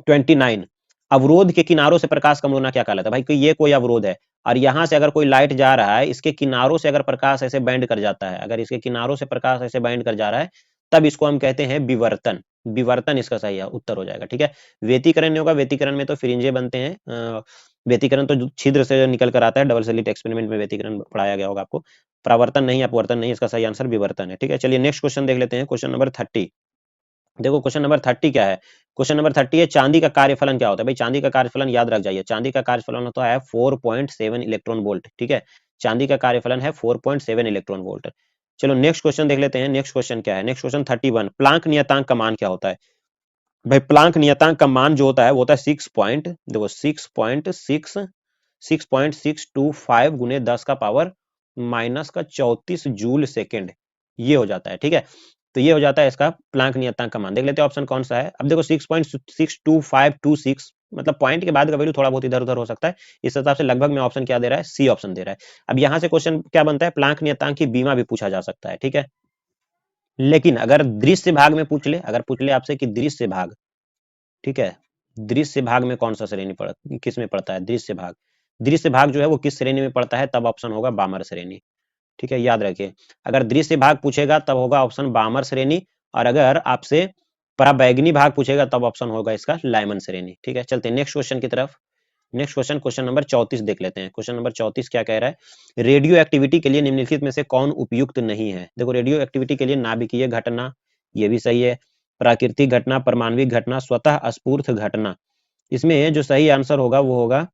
29। अवरोध के किनारों से प्रकाश कम होना क्या कहलाता है। भाई ये कोई अवरोध है और यहाँ से अगर कोई लाइट जा रहा है, इसके किनारों से अगर प्रकाश ऐसे बैंड कर जाता है, अगर इसके किनारों से प्रकाश ऐसे बैंड कर जा रहा है, तब इसको हम कहते हैं विवर्तन। विवर्तन इसका सही उत्तर हो जाएगा, ठीक है। व्यतिकरण नहीं होगा, व्यतिकरण में तो फ्रिंजे बनते हैं। व्यतिकरण तो छिद्र से निकल कर आता है, डबल स्लिट एक्सपेरिमेंट में व्यतिकरण पढ़ाया गया होगा आपको। परावर्तन नहीं, अपवर्तन नहीं, इसका सही आंसर विवर्तन है, ठीक है। चलिए नेक्स्ट क्वेश्चन देख लेते हैं, क्वेश्चन नंबर 30। देखो क्वेश्चन नंबर 30 क्या है, क्वेश्चन नंबर 30 है चांदी का कार्यफलन क्या होता है। भाई चांदी का कार्यफलन याद रख जाइए, चांदी का कार्यफलन होता है 4.7 इलेक्ट्रॉन वोल्ट, ठीक है। चांदी का कार्यफलन है 4.7 इलेक्ट्रॉन वोल्ट। चलो नेक्स्ट क्वेश्चन देख लेते हैं। नेक्स्ट क्वेश्चन क्या है, नेक्स्ट क्वेश्चन 31। प्लांक नियतांक का मान क्या होता है। भाई प्लांक नियतांक का मान जो होता है वो होता है 6.625 गुने 10 का पावर माइनस का 34 जूल सेकेंड, ये हो जाता है, ठीक है। तो ये हो जाता है इसका प्लांक नियतांक का मान। देख लेते हैं ऑप्शन कौन सा है। अब देखो 6.62526, मतलब पॉइंट के बाद का वैल्यू थोड़ा बहुत इधर उधर हो सकता है, इस हिसाब से लगभग में ऑप्शन क्या दे रहा है, सी ऑप्शन दे रहा है। अब यहाँ से क्वेश्चन क्या बनता है, प्लांक नियतांक की बीमा भी पूछा जा सकता है, ठीक है। लेकिन अगर दृश्य भाग में पूछ ले, अगर पूछ ले आपसे कि दृश्य भाग, ठीक है, दृश्य भाग में कौन सा श्रेणी किस में पड़ता है, दृश्य भाग, दृश्य भाग जो है वो किस श्रेणी में पड़ता है, तब ऑप्शन होगा बामर श्रेणी, ठीक है, याद रखिए। अगर दृश्य भाग पूछेगा तब होगा ऑप्शन बामर श्रेणी, और अगर आपसे पराबैंगनी भाग पूछेगा तब ऑप्शन होगा इसका लाइमन श्रेणी, ठीक है। चलते हैं नेक्स्ट क्वेश्चन की तरफ। नेक्स्ट क्वेश्चन, क्वेश्चन नंबर 34 देख लेते हैं। क्वेश्चन नंबर 34 क्या कह रहा है, रेडियो एक्टिविटी के लिए निम्नलिखित में से कौन उपयुक्त नहीं है। देखो रेडियो एक्टिविटी के लिए नाभिकीय घटना, ये भी सही है, प्राकृतिक घटना, परमाणविक घटना, स्वतः स्फूर्त घटना। इसमें जो सही आंसर होगा वो होगा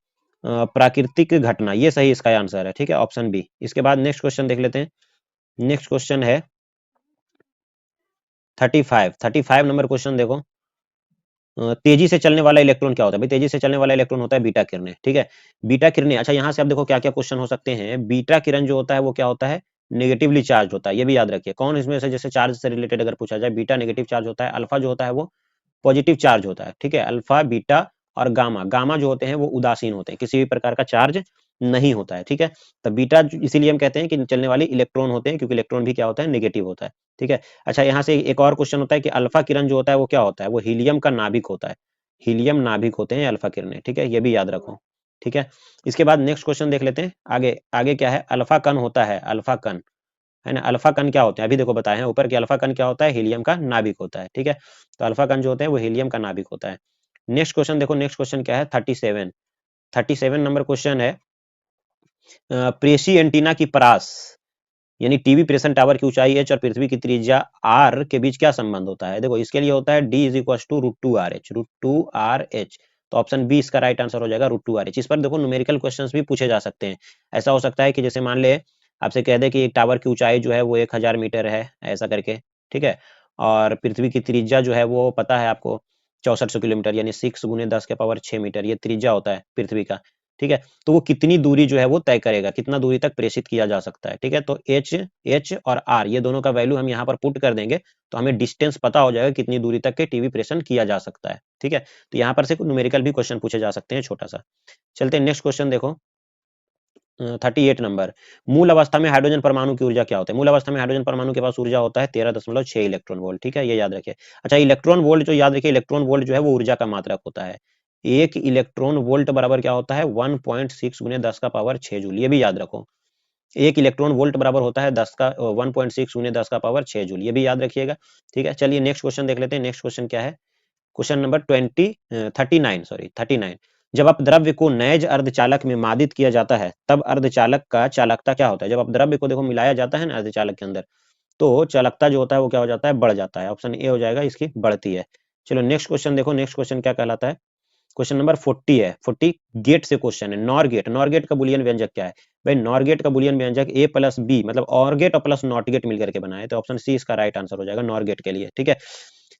प्राकृतिक घटना, ये सही इसका आंसर है, ठीक है, ऑप्शन बी। इसके बाद नेक्स्ट क्वेश्चन देख लेते हैं। नेक्स्ट क्वेश्चन है 35 नंबर क्वेश्चन देखो। तेजी से चलने वाला इलेक्ट्रॉन क्या होता है। भाई तेजी से चलने वाला इलेक्ट्रॉन होता है बीटा किरणें, ठीक है, बीटा किरणें। अच्छा यहाँ से आप देखो क्या क्या क्वेश्चन हो सकते हैं। बीटा किरण जो होता है वो क्या होता है, नेगेटिवली चार्ज होता है, ये भी याद रखिए। कौन इसमें से जैसे चार्ज से रिलेटेड अगर पूछा जाए, बीटा नेगेटिव चार्ज होता है, अल्फा जो होता है वो पॉजिटिव चार्ज होता है, ठीक है। अल्फा, बीटा और गामा, गामा जो होते हैं वो उदासीन होते हैं, किसी भी प्रकार का चार्ज नहीं होता है, ठीक है। तो बीटा इसीलिए हम कहते हैं कि चलने वाले इलेक्ट्रॉन होते हैं, क्योंकि इलेक्ट्रॉन भी क्या होता है, नेगेटिव होता है, ठीक है। अच्छा यहाँ से एक और क्वेश्चन होता है कि अल्फा किरण जो होता है वो क्या होता है, वो हीलियम का नाभिक होता है, हीलियम नाभिक होते हैं अल्फा किरणें, ठीक है, ये भी याद रखो, ठीक है। इसके बाद नेक्स्ट क्वेश्चन देख लेते हैं। आगे आगे क्या है, अल्फा कण होता है, अल्फा कण है ना, अल्फा कण क्या होते हैं, अभी देखो बताए हैं ऊपर कि अल्फा कण क्या होता है, हीलियम का नाभिक होता है, ठीक है। तो अल्फा कण जो होते हैं वो हीलियम का नाभिक होता है। नेक्स्ट क्वेश्चन देखो, नेक्स्ट क्वेश्चन क्या है, 37 नंबर क्वेश्चन है। प्रेसी एंटीना की परास यानी टीवी प्रेषण टावर की ऊंचाई h और पृथ्वी की त्रिज्या r के बीच क्या संबंध होता है। देखो इसके लिए होता है d is equal to √2rh, तो ऑप्शन बी इसका राइट आंसर हो जाएगा √2rh। इस पर देखो न्यूमेरिकल क्वेश्चंस भी पूछे जा सकते हैं। ऐसा हो सकता है कि जैसे मान ले आपसे कह दे कि एक टावर की ऊंचाई जो है वो 1000 मीटर है, ऐसा करके, ठीक है, और पृथ्वी की त्रिज्या जो है वो पता है आपको 6400 किलोमीटर, यानी 6 गुने 10 के पावर 6 मीटर, ये त्रिज्या होता है पृथ्वी का, ठीक है। तो वो कितनी दूरी जो है वो तय करेगा, कितना दूरी तक प्रेषित किया जा सकता है, ठीक है। तो एच और आर ये दोनों का वैल्यू हम यहाँ पर पुट कर देंगे तो हमें डिस्टेंस पता हो जाएगा कितनी दूरी तक के टीवी प्रेषण किया जा सकता है, ठीक है। तो यहाँ पर से न्यूमेरिकल भी क्वेश्चन पूछे जा सकते हैं छोटा सा। चलते हैं नेक्स्ट क्वेश्चन देखो। 38 नंबर। मूल अवस्था में हाइड्रोजन परमाणु की ऊर्जा क्या होता है? मूल अवस्था में हाइड्रोजन परमाणु के पास ऊर्जा होता है 13.6 इलेक्ट्रॉन वोल्ट। ठीक है, ये याद रखिए। अच्छा, इलेक्ट्रॉन वोल्ट जो याद रखिए, इलेक्ट्रॉन वोल्ट जो है वो ऊर्जा का मात्रक होता है। एक इलेक्ट्रॉन वोल्ट बराबर क्या होता है? 1.6 गुने 10 का पावर 6 जूल। ये भी याद रखो, एक इलेक्ट्रॉन वोल्ट बराबर होता है 1.6 गुने 10 का पावर 6 जूल। ये भी याद रखिएगा। ठीक है, चलिए नेक्स्ट क्वेश्चन देख लेते हैं। नेक्स्ट क्वेश्चन क्या है? Question number 39। जब आप द्रव्य को नैज अर्धचालक में मादित किया जाता है तब अर्धचालक का चालकता क्या होता है? जब आप द्रव्य को देखो मिलाया जाता है ना अर्धचालक के अंदर, तो चालकता जो होता है वो क्या हो जाता है? बढ़ जाता है। ऑप्शन ए हो जाएगा, इसकी बढ़ती है। चलो नेक्स्ट क्वेश्चन देखो। नेक्स्ट क्वेश्चन क्या कहलाता है? क्वेश्चन नंबर 40 है। 40 गेट से क्वेश्चन है। नॉर गेट, नॉर गेट का बुलियन व्यंजक क्या है? भाई नॉर गेट का बुलियन व्यंजक ए प्लस बी, मतलब और गेट और प्लस नॉट गेट मिलकर के बना है। तो ऑप्शन सी इसका राइट आंसर हो जाएगा नॉर गेट के लिए। ठीक है,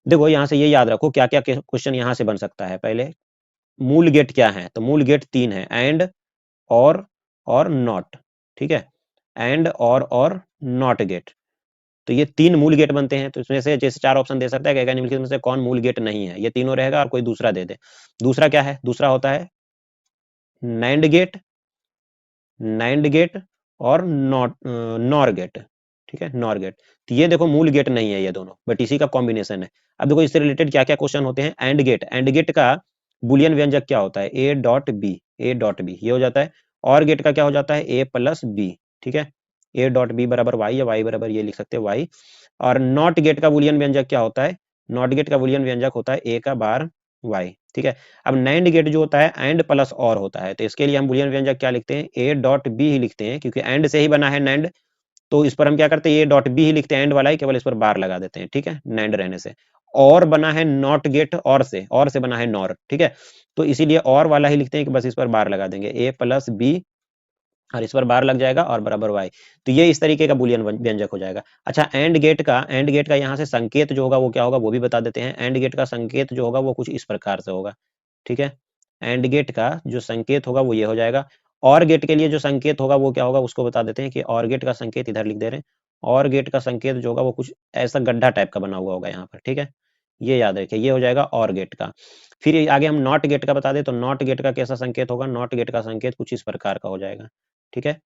देखो यहाँ से ये याद रखो क्या क्या क्वेश्चन यहाँ से बन सकता है। पहले मूल गेट क्या है? तो मूल गेट 3 है, एंड, और नॉट। ठीक है, एंड, और नॉट गेट। तो ये 3 मूल गेट बनते हैं। तो इसमें से जैसे 4 ऑप्शन दे सकता है कि निम्नलिखित में से कौन मूल गेट नहीं है? ये तीनों रहेगा और कोई दूसरा दे दे। दूसरा क्या है? दूसरा होता है नैंड गेट, नाइंड गेट और नॉर गेट। ठीक है, नॉर गेट। तो ये देखो मूल गेट नहीं है ये दोनों, बट इसी का कॉम्बिनेशन है। अब देखो इससे रिलेटेड क्या क्या क्वेश्चन होते हैं। एंड गेट, एंड गेट का बुलियन व्यंजक क्या होता है? A dot B, A dot B ये हो जाता है। और गेट का क्या हो जाता है? ए प्लस बी। ठीक है, ए डॉट बी बराबर वाई, या वाई बराबर ये लिख सकते हैं वाई। और नॉट गेट का बुलियन व्यंजक क्या होता है? नॉट गेट का बुलियन व्यंजक होता है ए का बार वाई। ठीक है, अब नैंड गेट जो होता है एंड प्लस और होता है। तो इसके लिए हम बुलियन व्यंजक क्या लिखते हैं? ए डॉट बी ही लिखते हैं, क्योंकि एंड से ही बना है नैंड। तो इस पर हम क्या करते हैं? ए डॉट बी ही लिखते हैं, एंड वाला ही, केवल इस पर बार लगा देते हैं। ठीक है, नैंड रहने से। और बना है नॉट गेट और से बना है नॉर। ठीक है, तो इसीलिए और वाला ही लिखते हैं कि बस इस पर बार लगा देंगे, ए प्लस बी और इस पर बार लग जाएगा और बराबर वाई। तो ये इस तरीके का बुलियन व्यंजक हो जाएगा। अच्छा, एंड गेट का यहाँ से संकेत जो होगा वो क्या होगा वो भी बता देते हैं। एंड गेट का संकेत जो होगा वो कुछ इस प्रकार से होगा। ठीक है, एंड गेट का जो संकेत होगा वो ये हो जाएगा। और गेट के लिए जो संकेत होगा वो क्या होगा उसको बता देते हैं कि और गेट का संकेत इधर लिख दे रहे हैं। और गेट का संकेत जो होगा वो कुछ ऐसा गड्ढा टाइप का बना हुआ होगा यहाँ पर। ठीक है, ये याद रखिए, ये हो जाएगा और गेट का। फिर आगे हम नॉट गेट का बता दें, तो नॉट गेट का कैसा संकेत होगा? नॉट गेट का संकेत कुछ इस प्रकार का हो जाएगा। ठीक है,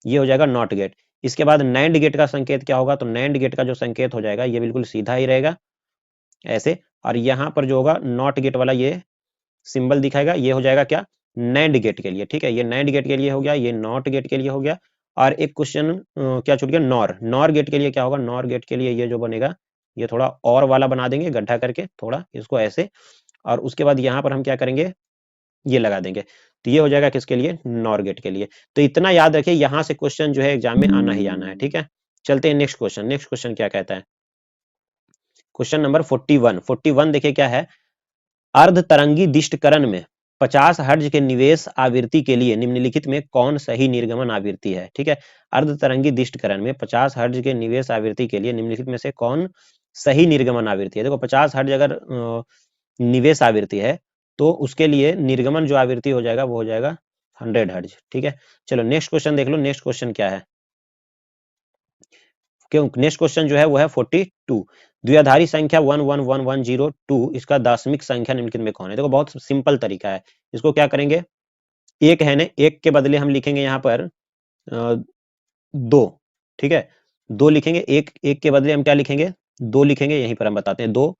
ये हो जाएगा नॉट गेट। इसके बाद नैंड गेट का संकेत क्या होगा? तो नैंड गेट का जो संकेत हो जाएगा ये बिल्कुल सीधा ही रहेगा ऐसे, और यहाँ पर जो होगा नॉट गेट वाला ये सिंबल दिखाएगा, ये हो जाएगा क्या? नैंड गेट के लिए। ठीक है, ये नैंड गेट के लिए हो गया, ये नॉट गेट के लिए हो गया। और एक क्वेश्चन क्या छूट गया? नॉर गेट के लिए क्या होगा? नॉर गेट के लिए ये जो बनेगा ये थोड़ा और वाला बना देंगे गड्ढा करके, थोड़ा इसको ऐसे, और उसके बाद यहाँ पर हम क्या करेंगे? ये लगा देंगे। तो ये हो जाएगा किसके लिए? नॉर गेट के लिए। तो इतना याद रखिए, यहाँ से क्वेश्चन जो है एग्जाम में आना ही आना है। ठीक है, चलते हैं नेक्स्ट क्वेश्चन। नेक्स्ट क्वेश्चन क्या कहता है? Question number 41। 41 देखिए क्या है? अर्धतरंगी दिष्टकरण में 50 हर्ट्ज के निवेश आवृत्ति के लिए निम्नलिखित में कौन सही निर्गमन आवृत्ति है? ठीक है, अर्धतरंगी दिष्टकरण में 50 हर्ट्ज के निवेश आवृत्ति के लिए निम्नलिखित में से कौन सही निर्गमन आवृत्ति है? देखो 50 हर्ट्ज अगर निवेश आवृत्ति है तो उसके लिए निर्गमन जो आवृत्ति हो जाएगा वो हो जाएगा 100 हर्ट्ज। ठीक है, चलो नेक्स्ट क्वेश्चन देख लो। नेक्स्ट क्वेश्चन क्या है? क्यों नेक्स्ट क्वेश्चन जो है वो है 42। द्विआधारी संख्या 111102 इसका दशमिक संख्या निम्नलिखित में कौन है? देखो बहुत सिंपल तरीका है। इसको क्या करेंगे? एक है ना, एक के बदले हम लिखेंगे यहाँ पर 2। ठीक है, 2 लिखेंगे। एक एक के बदले हम क्या लिखेंगे? 2 लिखेंगे। यहीं पर हम बताते हैं 2,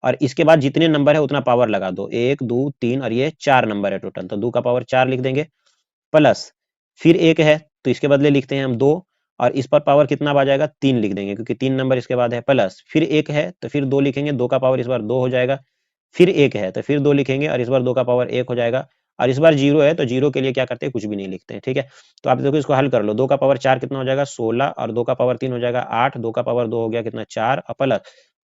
और इसके बाद जितने नंबर है उतना पावर लगा दो। 1 2 3 और ये 4 नंबर है टोटल, तो 2 का पावर 4 लिख देंगे। प्लस फिर एक है तो इसके बदले लिखते हैं हम 2, और इस पर पावर कितना आ जाएगा? 3 लिख देंगे, क्योंकि 3 नंबर इसके बाद है। प्लस फिर एक है तो फिर 2 लिखेंगे, 2 का पावर इस बार 2 हो जाएगा। फिर एक है तो फिर 2 लिखेंगे, और इस बार 2 का पावर 1 हो जाएगा। और इस बार 0 है तो 0 के लिए क्या करते हैं? कुछ भी नहीं लिखते हैं। ठीक है, तो आप देखो इसको हल कर लो। 2 का पावर 4 कितना हो जाएगा? 16, और 2 का पावर 3 हो जाएगा 8, 2 का पावर 2 हो गया कितना? 4, और प्लस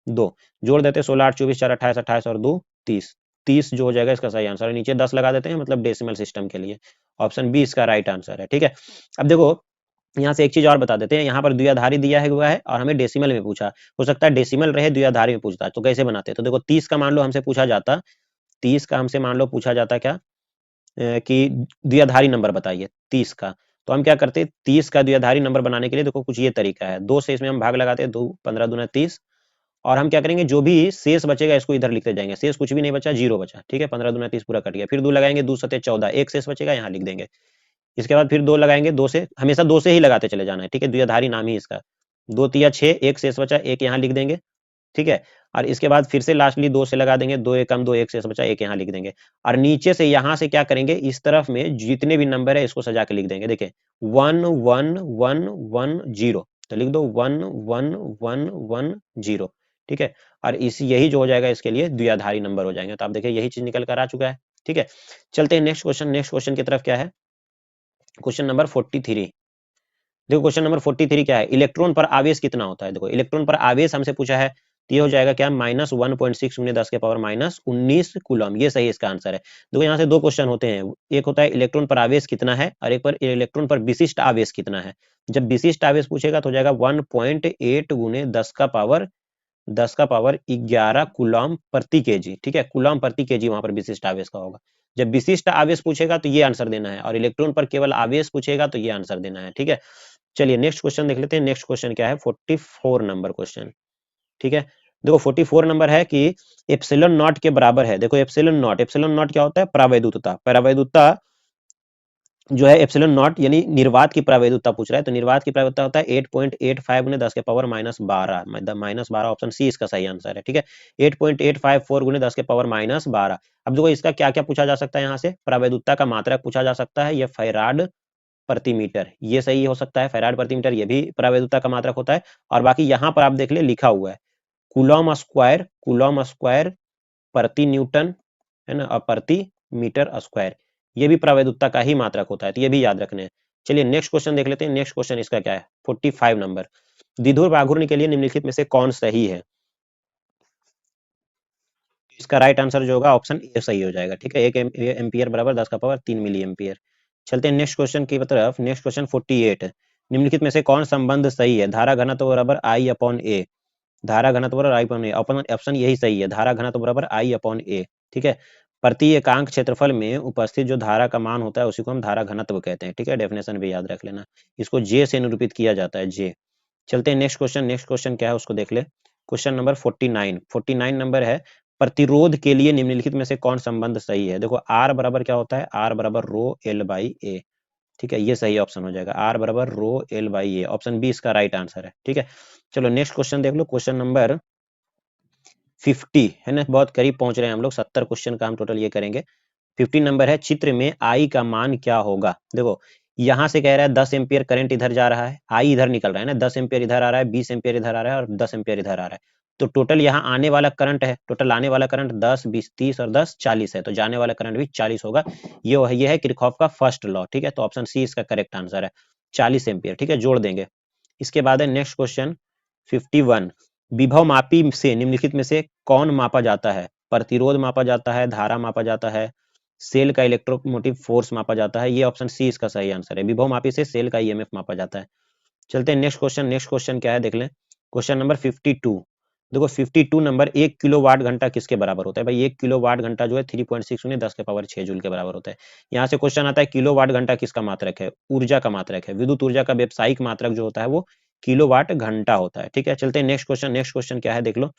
2 जोड़ देते हैं। 16 8 24 4 28, 28 और 2 30, 30 जो हो जाएगा इसका सही आंसर है। नीचे 10 लगा देते हैं, मतलब डेसिमल सिस्टम के लिए। ऑप्शन बी इसका राइट आंसर है। ठीक है, अब देखो यहाँ से एक चीज और बता देते हैं। यहाँ पर द्विआधारी दिया है हुआ है और हमें डेसिमल में पूछा। हो सकता है डेसिमल रहे द्विआधारी में पूछता है, तो कैसे बनाते हैं? तो देखो 30 का मान लो हमसे पूछा जाता, 30 का हमसे मान लो पूछा जाता क्या कि द्विआधारी नंबर बताइए 30 का। तो हम क्या करते हैं? 30 का द्विआधारी नंबर बनाने के लिए देखो कुछ ये तरीका है। 2 से इसमें हम भाग लगाते हैं, 2 15 दूना 30, और हम क्या करेंगे? जो भी शेष बचेगा इसको इधर लिखते जाएंगे। शेष कुछ भी नहीं बचा, 0 बचा। ठीक है, 15 दूना 30 पूरा कट गया। फिर 2 लगाएंगे, 2 सते 14, एक शेष बचेगा यहाँ लिख देंगे। इसके बाद फिर 2 लगाएंगे, 2 से हमेशा 2 से ही लगाते चले जाना है, ठीक है, द्विआधारी नाम ही इसका। 2 तिया 6, एक शेष बचा, एक यहाँ लिख देंगे, ठीक है। और इसके बाद फिर से लास्टली 2 से लगा देंगे, 2 एकम 2, एक शेष बचा, एक यहाँ लिख देंगे। और नीचे से यहाँ से क्या करेंगे, इस तरफ में जितने भी नंबर है इसको सजा के लिख देंगे। देखिए 1 1 1 1 0, तो लिख दो 1 1 1 1 0, ठीक है। और इस यही जो हो जाएगा इसके लिए द्विआधारी नंबर हो जाएंगे। तो आप देखिए यही चीज निकल कर आ चुका है, ठीक है। चलते हैं नेक्स्ट क्वेश्चन। नेक्स्ट क्वेश्चन की तरफ क्या है, क्वेश्चन नंबर 43। देखो क्वेश्चन नंबर 43 क्या है, इलेक्ट्रॉन पर आवेश कितना होता है। देखो इलेक्ट्रॉन पर आवेश हमसे पूछा है, तो ये हो जाएगा क्या, -1.6 × 10 के पावर -19 कूलम। ये सही इसका आंसर है। देखो यहाँ से दो क्वेश्चन होते हैं, एक होता है इलेक्ट्रॉन पर आवेश कितना है, और एक पर इलेक्ट्रॉन पर विशिष्ट आवेश कितना है। जब विशिष्ट आवेश पूछेगा तो हो जाएगा 1.8 × 10 का पावर 11 कूलम प्रति केजी, ठीक है, कूलम प्रति केजी वहां पर विशिष्ट आवेश का होगा। जब विशिष्ट आवेश पूछेगा तो ये आंसर देना है, और इलेक्ट्रॉन पर केवल आवेश पूछेगा तो ये आंसर देना है, ठीक है। चलिए नेक्स्ट क्वेश्चन देख लेते हैं। नेक्स्ट क्वेश्चन क्या है, 44 नंबर क्वेश्चन, ठीक है। देखो 44 नंबर है कि एप्सिलॉन नॉट के बराबर है। देखो एप्सिलॉन नॉट क्या होता है, परावैद्युतता। परावैद्युतता जो है एप्सिलॉन नॉट यानी निर्वात की परावैद्युतता पूछ रहा है, तो निर्वात की परावैद्युतता होता है 8.85 × 10 के पावर -12, -12 ऑप्शन सी इसका सही आंसर है, ठीक है। 8.854 × 10 के पावर -12। अब देखो इसका क्या क्या पूछा जा सकता है, यहाँ से परावैद्युतता का मात्रक पूछा जा सकता है, यह फैराड प्रति मीटर, ये सही हो सकता है, फैराड प्रति मीटर ये भी परावैद्युतता का मात्रक होता है। और बाकी यहाँ पर आप देख ले लिखा हुआ है कूलम स्क्वायर प्रति न्यूटन, है ना, और प्रति मीटर स्क्वायर, ये भी परावैद्युतता का ही मात्रक होता है, तो ये भी याद रखने हैं। चलिए नेक्स्ट क्वेश्चन देख लेते हैं। नेक्स्ट क्वेश्चन इसका क्या है, 45 नंबर, द्विध्रुव आघूर्ण के लिए निम्नलिखित में से कौन सही है। इसका राइट आंसर जो होगा ऑप्शन ए सही हो जाएगा, ठीक है। 1 एम्पियर बराबर 10 का पावर 3 मिली एम्पियर। चलते हैं नेक्स्ट क्वेश्चन की तरफ। नेक्स्ट क्वेश्चन 48, निम्नलिखित में से कौन संबंध सही है, धारा घनत्व बराबर I/A। धारा घनत्व बराबर I/A, ऑप्शन यही सही है, धारा घनत्व बराबर I/A, ठीक है। प्रति एकांक क्षेत्रफल में उपस्थित जो धारा का मान होता है उसी को हम धारा घनत्व कहते हैं, ठीक है। डेफिनेशन भी याद रख लेना, इसको जे से निरूपित किया जाता है, जे। चलते हैं नेक्स्ट क्वेश्चन। नेक्स्ट क्वेश्चन क्या है उसको देख ले। क्वेश्चन नंबर 49 नंबर है, प्रतिरोध के लिए निम्नलिखित में से कौन संबंध सही है। देखो आर बराबर क्या होता है, आर बराबर ρL/A, ठीक है, ये सही ऑप्शन हो जाएगा, आर बराबर ρL/A, ऑप्शन बी इसका राइट आंसर है, ठीक है। चलो नेक्स्ट क्वेश्चन देख लो, क्वेश्चन नंबर 50, है ना, बहुत करीब पहुंच रहे हैं हम लोग, 70 क्वेश्चन का हम टोटल ये करेंगे। 50 नंबर है, चित्र में आई का मान क्या होगा। देखो यहां से कह रहा है 10 एम्पियर करंट इधर जा रहा है, आई इधर निकल रहा है ना, 10 एम्पियर इधर आ रहा है, 20 एम्पियर इधर आ रहा है, और 10 एम्पियर इधर आ रहा है। तो टोटल यहाँ आने वाला करंट है, टोटल आने वाला करंट 10 20 30 और 10 40 है, तो जाने वाला करंट भी 40 होगा। ये है किरचॉफ का फर्स्ट लॉ, ठीक है। तो ऑप्शन सी इसका करेक्ट आंसर है, 40 एम्पियर, ठीक है, जोड़ देंगे। इसके बाद है नेक्स्ट क्वेश्चन 51, विभव मापी से निम्नलिखित में से कौन मापा जाता है। प्रतिरोध मापा जाता है, धारा मापा जाता है, सेल का इलेक्ट्रोमोटिव फोर्स मापा जाता है, ये ऑप्शन सी इसका सही आंसर है, विभव मापी से सेल का ईएमएफ मापा जाता है। चलते हैं नेक्स्ट क्वेश्चन। नेक्स्ट क्वेश्चन क्या है देख लें, क्वेश्चन नंबर 52। देखो 52 नंबर, 1 किलोवाट घंटा किसके बराबर होता है भाई, 1 किलोवाट घंटा जो है 3.6 × 10 के पावर 6 जूल के बराबर होता है। यहाँ से क्वेश्चन आता है किलोवाट घंटा किसका मात्रक है, ऊर्जा का मात्रक है, विद्युत ऊर्जा का व्यावसायिक मात्रक जो होता है वो किलोवाट घंटा होता है, ठीक है। चलते हैं नेक्स्ट क्वेश्चन। नेक्स्ट क्वेश्चन क्या है देख लो।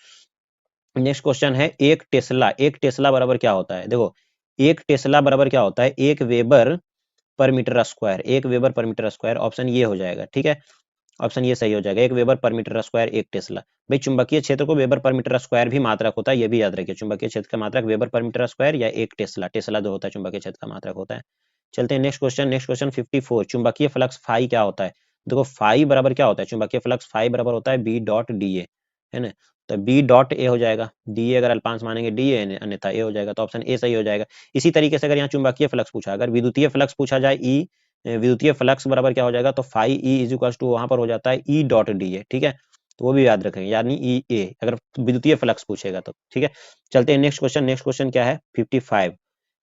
नेक्स्ट क्वेश्चन है, एक टेस्ला बराबर क्या होता है। देखो एक टेस्ला बराबर क्या होता है, 1 weber per metre square, 1 weber per metre square, option ये हो जाएगा, ठीक है, ऑप्शन ये सही हो जाएगा, 1 weber per metre square 1 Tesla. भाई चुंबकीय क्षेत्र को वेबर पर मीटर स्क्वायर भी मात्रक होता है, ये भी याद रखिए, चुंबकीय क्षेत्र का मात्रक वेबर पर मीटर स्क्वायर या 1 टेस्ला, टेस्ला जो होता है चुंबकीय क्षेत्र का मात्रक होता है। चलते हैं नेक्स्ट क्वेश्चन। नेक्स्ट क्वेश्चन 54, चुंबकीय फ्लक्स फाई क्या होता है। देखो फाई बराबर क्या होता है, चुंबकीय फ्लक्स फाई बराबर होता है B.DA, है ना, तो B.A हो जाएगा, DA अगर अल्पांश मानेंगे DA, अन्यथा A हो जाएगा, तो ऑप्शन ए सही हो जाएगा। इसी तरीके से अगर यहाँ चुंबकीय फ्लक्स पूछा, अगर विद्युतीय फ्लक्स पूछा जाए विद्युतीय फ्लक्स बराबर क्या हो जाएगा, तो phi E is equal to वहां पर हो जाता है E.DA, ठीक है, तो वो भी याद रखेंगे, यानी EA अगर विद्युतीय फ्लक्स पूछेगा तो, ठीक है। चलते हैं नेक्स्ट क्वेश्चन। नेक्स्ट क्वेश्चन क्या है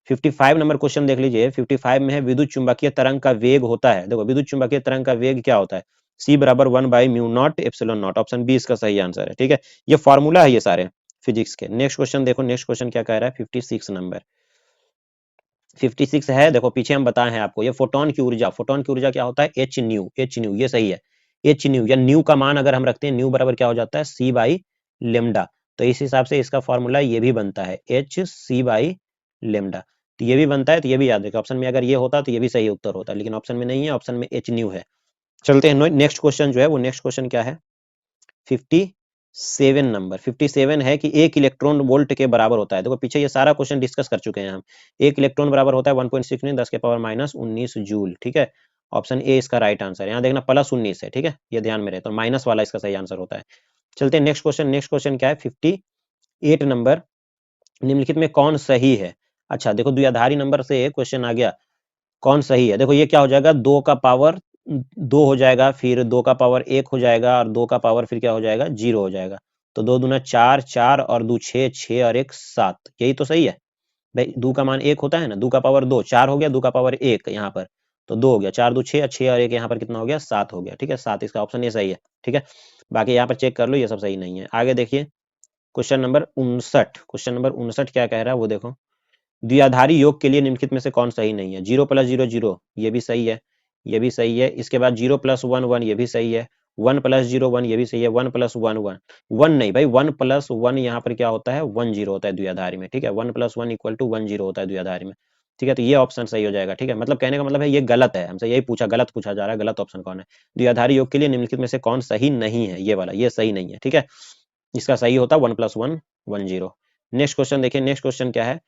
55 नंबर क्वेश्चन देख लीजिए। 55 में है, विद्युत चुंबकीय तरंग का वेग होता है। देखो विद्युत चुंबकीय तरंग का वेग क्या होता है, C बराबर 1/μ0ε0, ऑप्शन बी इसका सही आंसर है, ठीक है। ये फॉर्मूला है ये सारे फिजिक्स के। नेक्स्ट क्वेश्चन देखो, नेक्स्ट क्वेश्चन क्या कह रहा है 56 नंबर। 56 है, देखो पीछे हम बताए हैं आपको, ये फोटोन की ऊर्जा क्या होता है, एच न्यू, ये सही है, एच न्यू या न्यू का मान अगर हम रखते हैं, न्यू बराबर क्या हो जाता है C/λ, तो इस हिसाब से इसका फॉर्मूला ये भी बनता है HC/λ। तो ये भी बनता है, तो ये भी याद रखिए। ऑप्शन में अगर ये होता तो ये भी सही उत्तर होता, लेकिन ऑप्शन में नहीं है, ऑप्शन में एच न्यू है। चलते हैं नेक्स्ट क्वेश्चन जो है वो नेक्स्ट क्वेश्चन क्या है 57 नंबर 57 है कि 1 इलेक्ट्रॉन वोल्ट के बराबर होता है। देखो पीछे ये सारा क्वेश्चन डिस्कस कर चुके हैं हम। 1 इलेक्ट्रॉन बराबर होता है 1.6 में 10 के पावर माइनस 19 जूल। ठीक है, ऑप्शन ए इसका राइट आंसर। यहाँ देखना प्लस 19 है, ठीक है, ये ध्यान में रहे, तो माइनस वाला इसका सही आंसर होता है। चलते हैं नेक्स्ट क्वेश्चन। नेक्स्ट क्वेश्चन क्या है 58 नंबर, निम्नलिखित में कौन सही है। अच्छा देखो द्विआधारी नंबर से क्वेश्चन आ गया, कौन सही है। देखो ये क्या हो जाएगा, 2 का पावर 2 हो जाएगा, फिर 2 का पावर 1 हो जाएगा, और 2 का पावर फिर क्या हो जाएगा 0 हो जाएगा। तो 2 दूना 4, 4 और 2 6, 6 और 1 7, यही तो सही है भाई। 2 का मान 1 होता है ना, 2 का पावर 2 4 हो गया, 2 का पावर 1 यहाँ पर तो 2 हो गया, 4 2 6 6 और 1 यहाँ पर कितना हो गया 7 हो गया। ठीक है, 7 इसका ऑप्शन ये सही है। ठीक है, बाकी यहाँ पर चेक कर लो, ये सब सही नहीं है। आगे देखिए क्वेश्चन नंबर 59। क्वेश्चन नंबर 59 क्या कह रहा है वो देखो, द्विआधारी योग के लिए निम्नलिखित में से कौन सही नहीं है। 0 + 0 0, ये भी सही है, ये भी सही है। इसके बाद 0 + 1 1, ये भी सही है। 1 + 0 1, ये भी सही है। 1 + 1 1 1 नहीं भाई, 1 + 1 यहाँ पर क्या होता है 1 0 होता है द्विआधारी में। ठीक है, 1 + 1 = 1 0 होता है द्विआधारी में। ठीक है, तो ये ऑप्शन सही हो जाएगा। ठीक है, मतलब कहने का मतलब है ये गलत है, हमसे यही पूछा, गलत पूछा जा रहा है, गलत ऑप्शन कौन है। द्विआधारी योग के लिए निम्नलिखित में से कौन सही नहीं है, ये वाला, ये सही नहीं है। ठीक है, इसका सही होता 1 + 1 1 0। नेक्स्ट क्वेश्चन देखिए, नेक्स्ट क्वेश्चन क्या है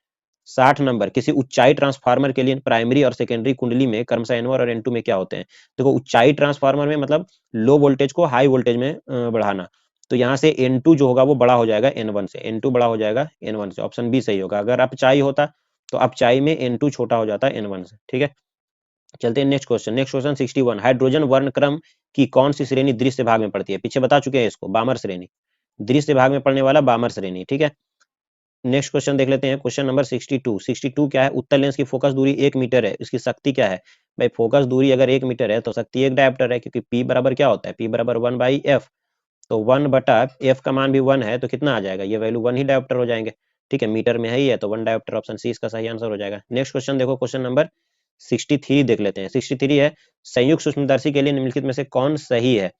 60 नंबर, किसी ऊंचाई ट्रांसफार्मर के लिए प्राइमरी और सेकेंडरी कुंडली में क्रमशः N1 और N2 में क्या होते हैं। देखो ऊंचाई ट्रांसफार्मर में मतलब लो वोल्टेज को हाई वोल्टेज में बढ़ाना, तो यहाँ से N2 जो होगा वो बड़ा हो जाएगा N1 से, N2 बड़ा हो जाएगा N1 से, ऑप्शन बी सही होगा। अगर अपचाई होता तो अपचाई में N2 छोटा हो जाता N1 से। ठीक है, चलते हैं नेक्स्ट क्वेश्चन। नेक्स्ट क्वेश्चन 61, हाइड्रोजन वर्णक्रम की कौन सी श्रेणी दृश्य भाग में पड़ती है। पीछे बता चुके हैं इसको, बामर श्रेणी, दृश्य भाग में पड़ने वाला बामर श्रेणी। ठीक है, नेक्स्ट क्वेश्चन देख लेते हैं, क्वेश्चन नंबर 62। 62 क्या है, उत्तल लेंस की फोकस दूरी 1 मीटर है, इसकी शक्ति क्या है। भाई फोकस दूरी अगर 1 मीटर है तो शक्ति 1 डायोप्टर है, क्योंकि P बराबर क्या होता है, P बराबर 1/f, तो 1/f का मान भी 1 है, तो कितना आ जाएगा, ये वैल्यू 1 ही डायोप्टर हो जाएंगे। ठीक है, मीटर में है ही है, तो 1 डायोप्टर, ऑप्शन सी इसका सही आंसर हो जाएगा। नेक्स्ट क्वेश्चन देखो, क्वेश्चन नंबर 63 देख लेते हैं। 63 है, संयुक्त सूक्ष्मदर्शी के लिए निम्नलिखित में से कौन सही है।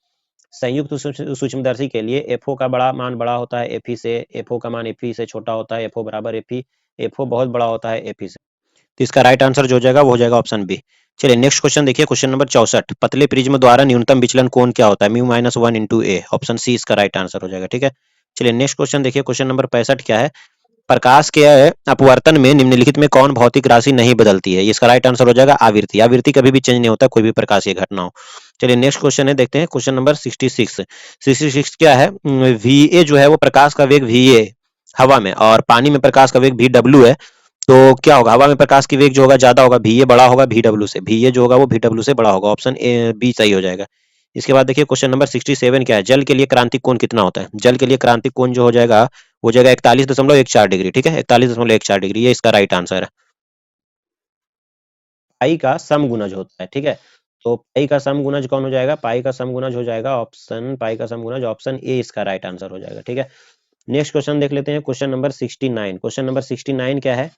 संयुक्त सूक्ष्मदर्शी के लिए एफओ का बड़ा मान बड़ा होता है एफई से, एफओ का मान एफई से छोटा होता है, एफओ बराबर एफई, एफओ बहुत बड़ा होता है एफई से। तो इसका राइट आंसर जो हो जाएगा वो हो जाएगा ऑप्शन बी। चलिए नेक्स्ट क्वेश्चन देखिए, क्वेश्चन नंबर 64, पतले प्रिज्म द्वारा न्यूनतम विचलन कोण क्या होता है, μ-1 × a, ऑप्शन सी इसका राइट आंसर हो जाएगा। ठीक है, चलिए नेक्स्ट क्वेश्चन देखिए, क्वेश्चन नंबर 65 क्या है, प्रकाश के अपवर्तन में निम्नलिखित में कौन भौतिक राशि नहीं बदलती है। इसका राइट आंसर हो जाएगा आवृत्ति। आवृत्ति कभी भी चेंज नहीं होता कोई भी प्रकाशीय घटना हो। चलिए नेक्स्ट क्वेश्चन है, देखते हैं क्वेश्चन नंबर 66। 66 क्या है, वीए जो है वो प्रकाश का वेग वीए हवा में, और पानी में प्रकाश का वेग वी डब्ल्यू है। तो क्या होगा, हवा में प्रकाश की वेग जो होगा ज्यादा होगा, वीए बड़ा होगा वी डब्ल्यू से, वीए जो होगा वो वी डब्ल्यू से बड़ा होगा, ऑप्शन ए बी सही हो जाएगा। इसके बाद देखिए क्वेश्चन नंबर 67 क्या है, जल के लिए क्रांतिक कोण कितना होता है। जल के लिए क्रांतिक कोण जो हो जाएगा वो जाएगा 41.14 डिग्री। ठीक है, 41.14 डिग्री, ये इसका राइट आंसर है। पाई का समगुणज होता है। ठीक है, तो पाई का समगुणज कौन हो जाएगा, पाई का समगुणज हो जाएगा ऑप्शन, पाई का समगुणज ऑप्शन ए इसका राइट आंसर हो जाएगा। ठीक है, नेक्स्ट क्वेश्चन देख लेते हैं, क्वेश्चन नंबर 69। क्वेश्चन नंबर 69 क्या है,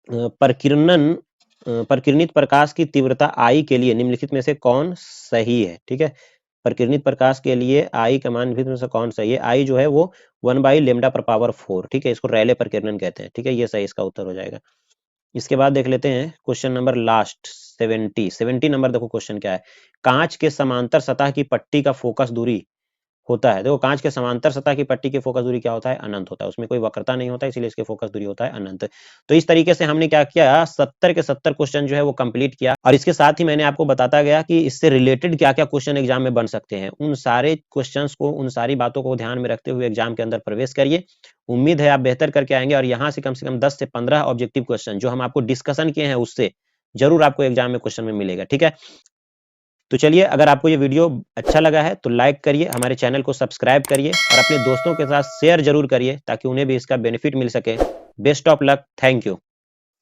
प्रकीर्णन प्रकीर्णित प्रकाश की तीव्रता आई के लिए निम्नलिखित में से कौन सही है। ठीक है, प्रकीर्णित प्रकाश के लिए आई का मान निम्नलिखित में से कौन सही है। आई जो है वो 1/λ/4। ठीक है, इसको रैले प्रकीर्णन कहते हैं। ठीक है, ये सही इसका उत्तर हो जाएगा। इसके बाद देख लेते हैं क्वेश्चन नंबर लास्ट 70 नंबर। देखो क्वेश्चन क्या है, कांच के समांतर सतह की पट्टी का फोकस दूरी होता है। देखो कांच के समांतर सतह की पट्टी की फोकस दूरी क्या होता है, अनंत होता है, उसमें कोई वक्रता नहीं होता, इसलिए इसकी फोकस दूरी होता है अनंत। तो इस तरीके से हमने क्या किया, 70 के 70 क्वेश्चन जो है वो कंप्लीट किया, और इसके साथ ही मैंने आपको बताता गया कि इससे रिलेटेड क्या क्या क्वेश्चन एग्जाम में बन सकते हैं। उन सारे क्वेश्चंस को, उन सारी बातों को ध्यान में रखते हुए एग्जाम के अंदर प्रवेश करिए। उम्मीद है आप बेहतर करके आएंगे, और यहाँ से कम 10 से 15 ऑब्जेक्टिव क्वेश्चन जो हम आपको डिस्कशन किए हैं उससे जरूर आपको एग्जाम में क्वेश्चन में मिलेगा। ठीक है, तो चलिए, अगर आपको ये वीडियो अच्छा लगा है तो लाइक करिए, हमारे चैनल को सब्सक्राइब करिए, और अपने दोस्तों के साथ शेयर जरूर करिए ताकि उन्हें भी इसका बेनिफिट मिल सके। Best of luck, thank you.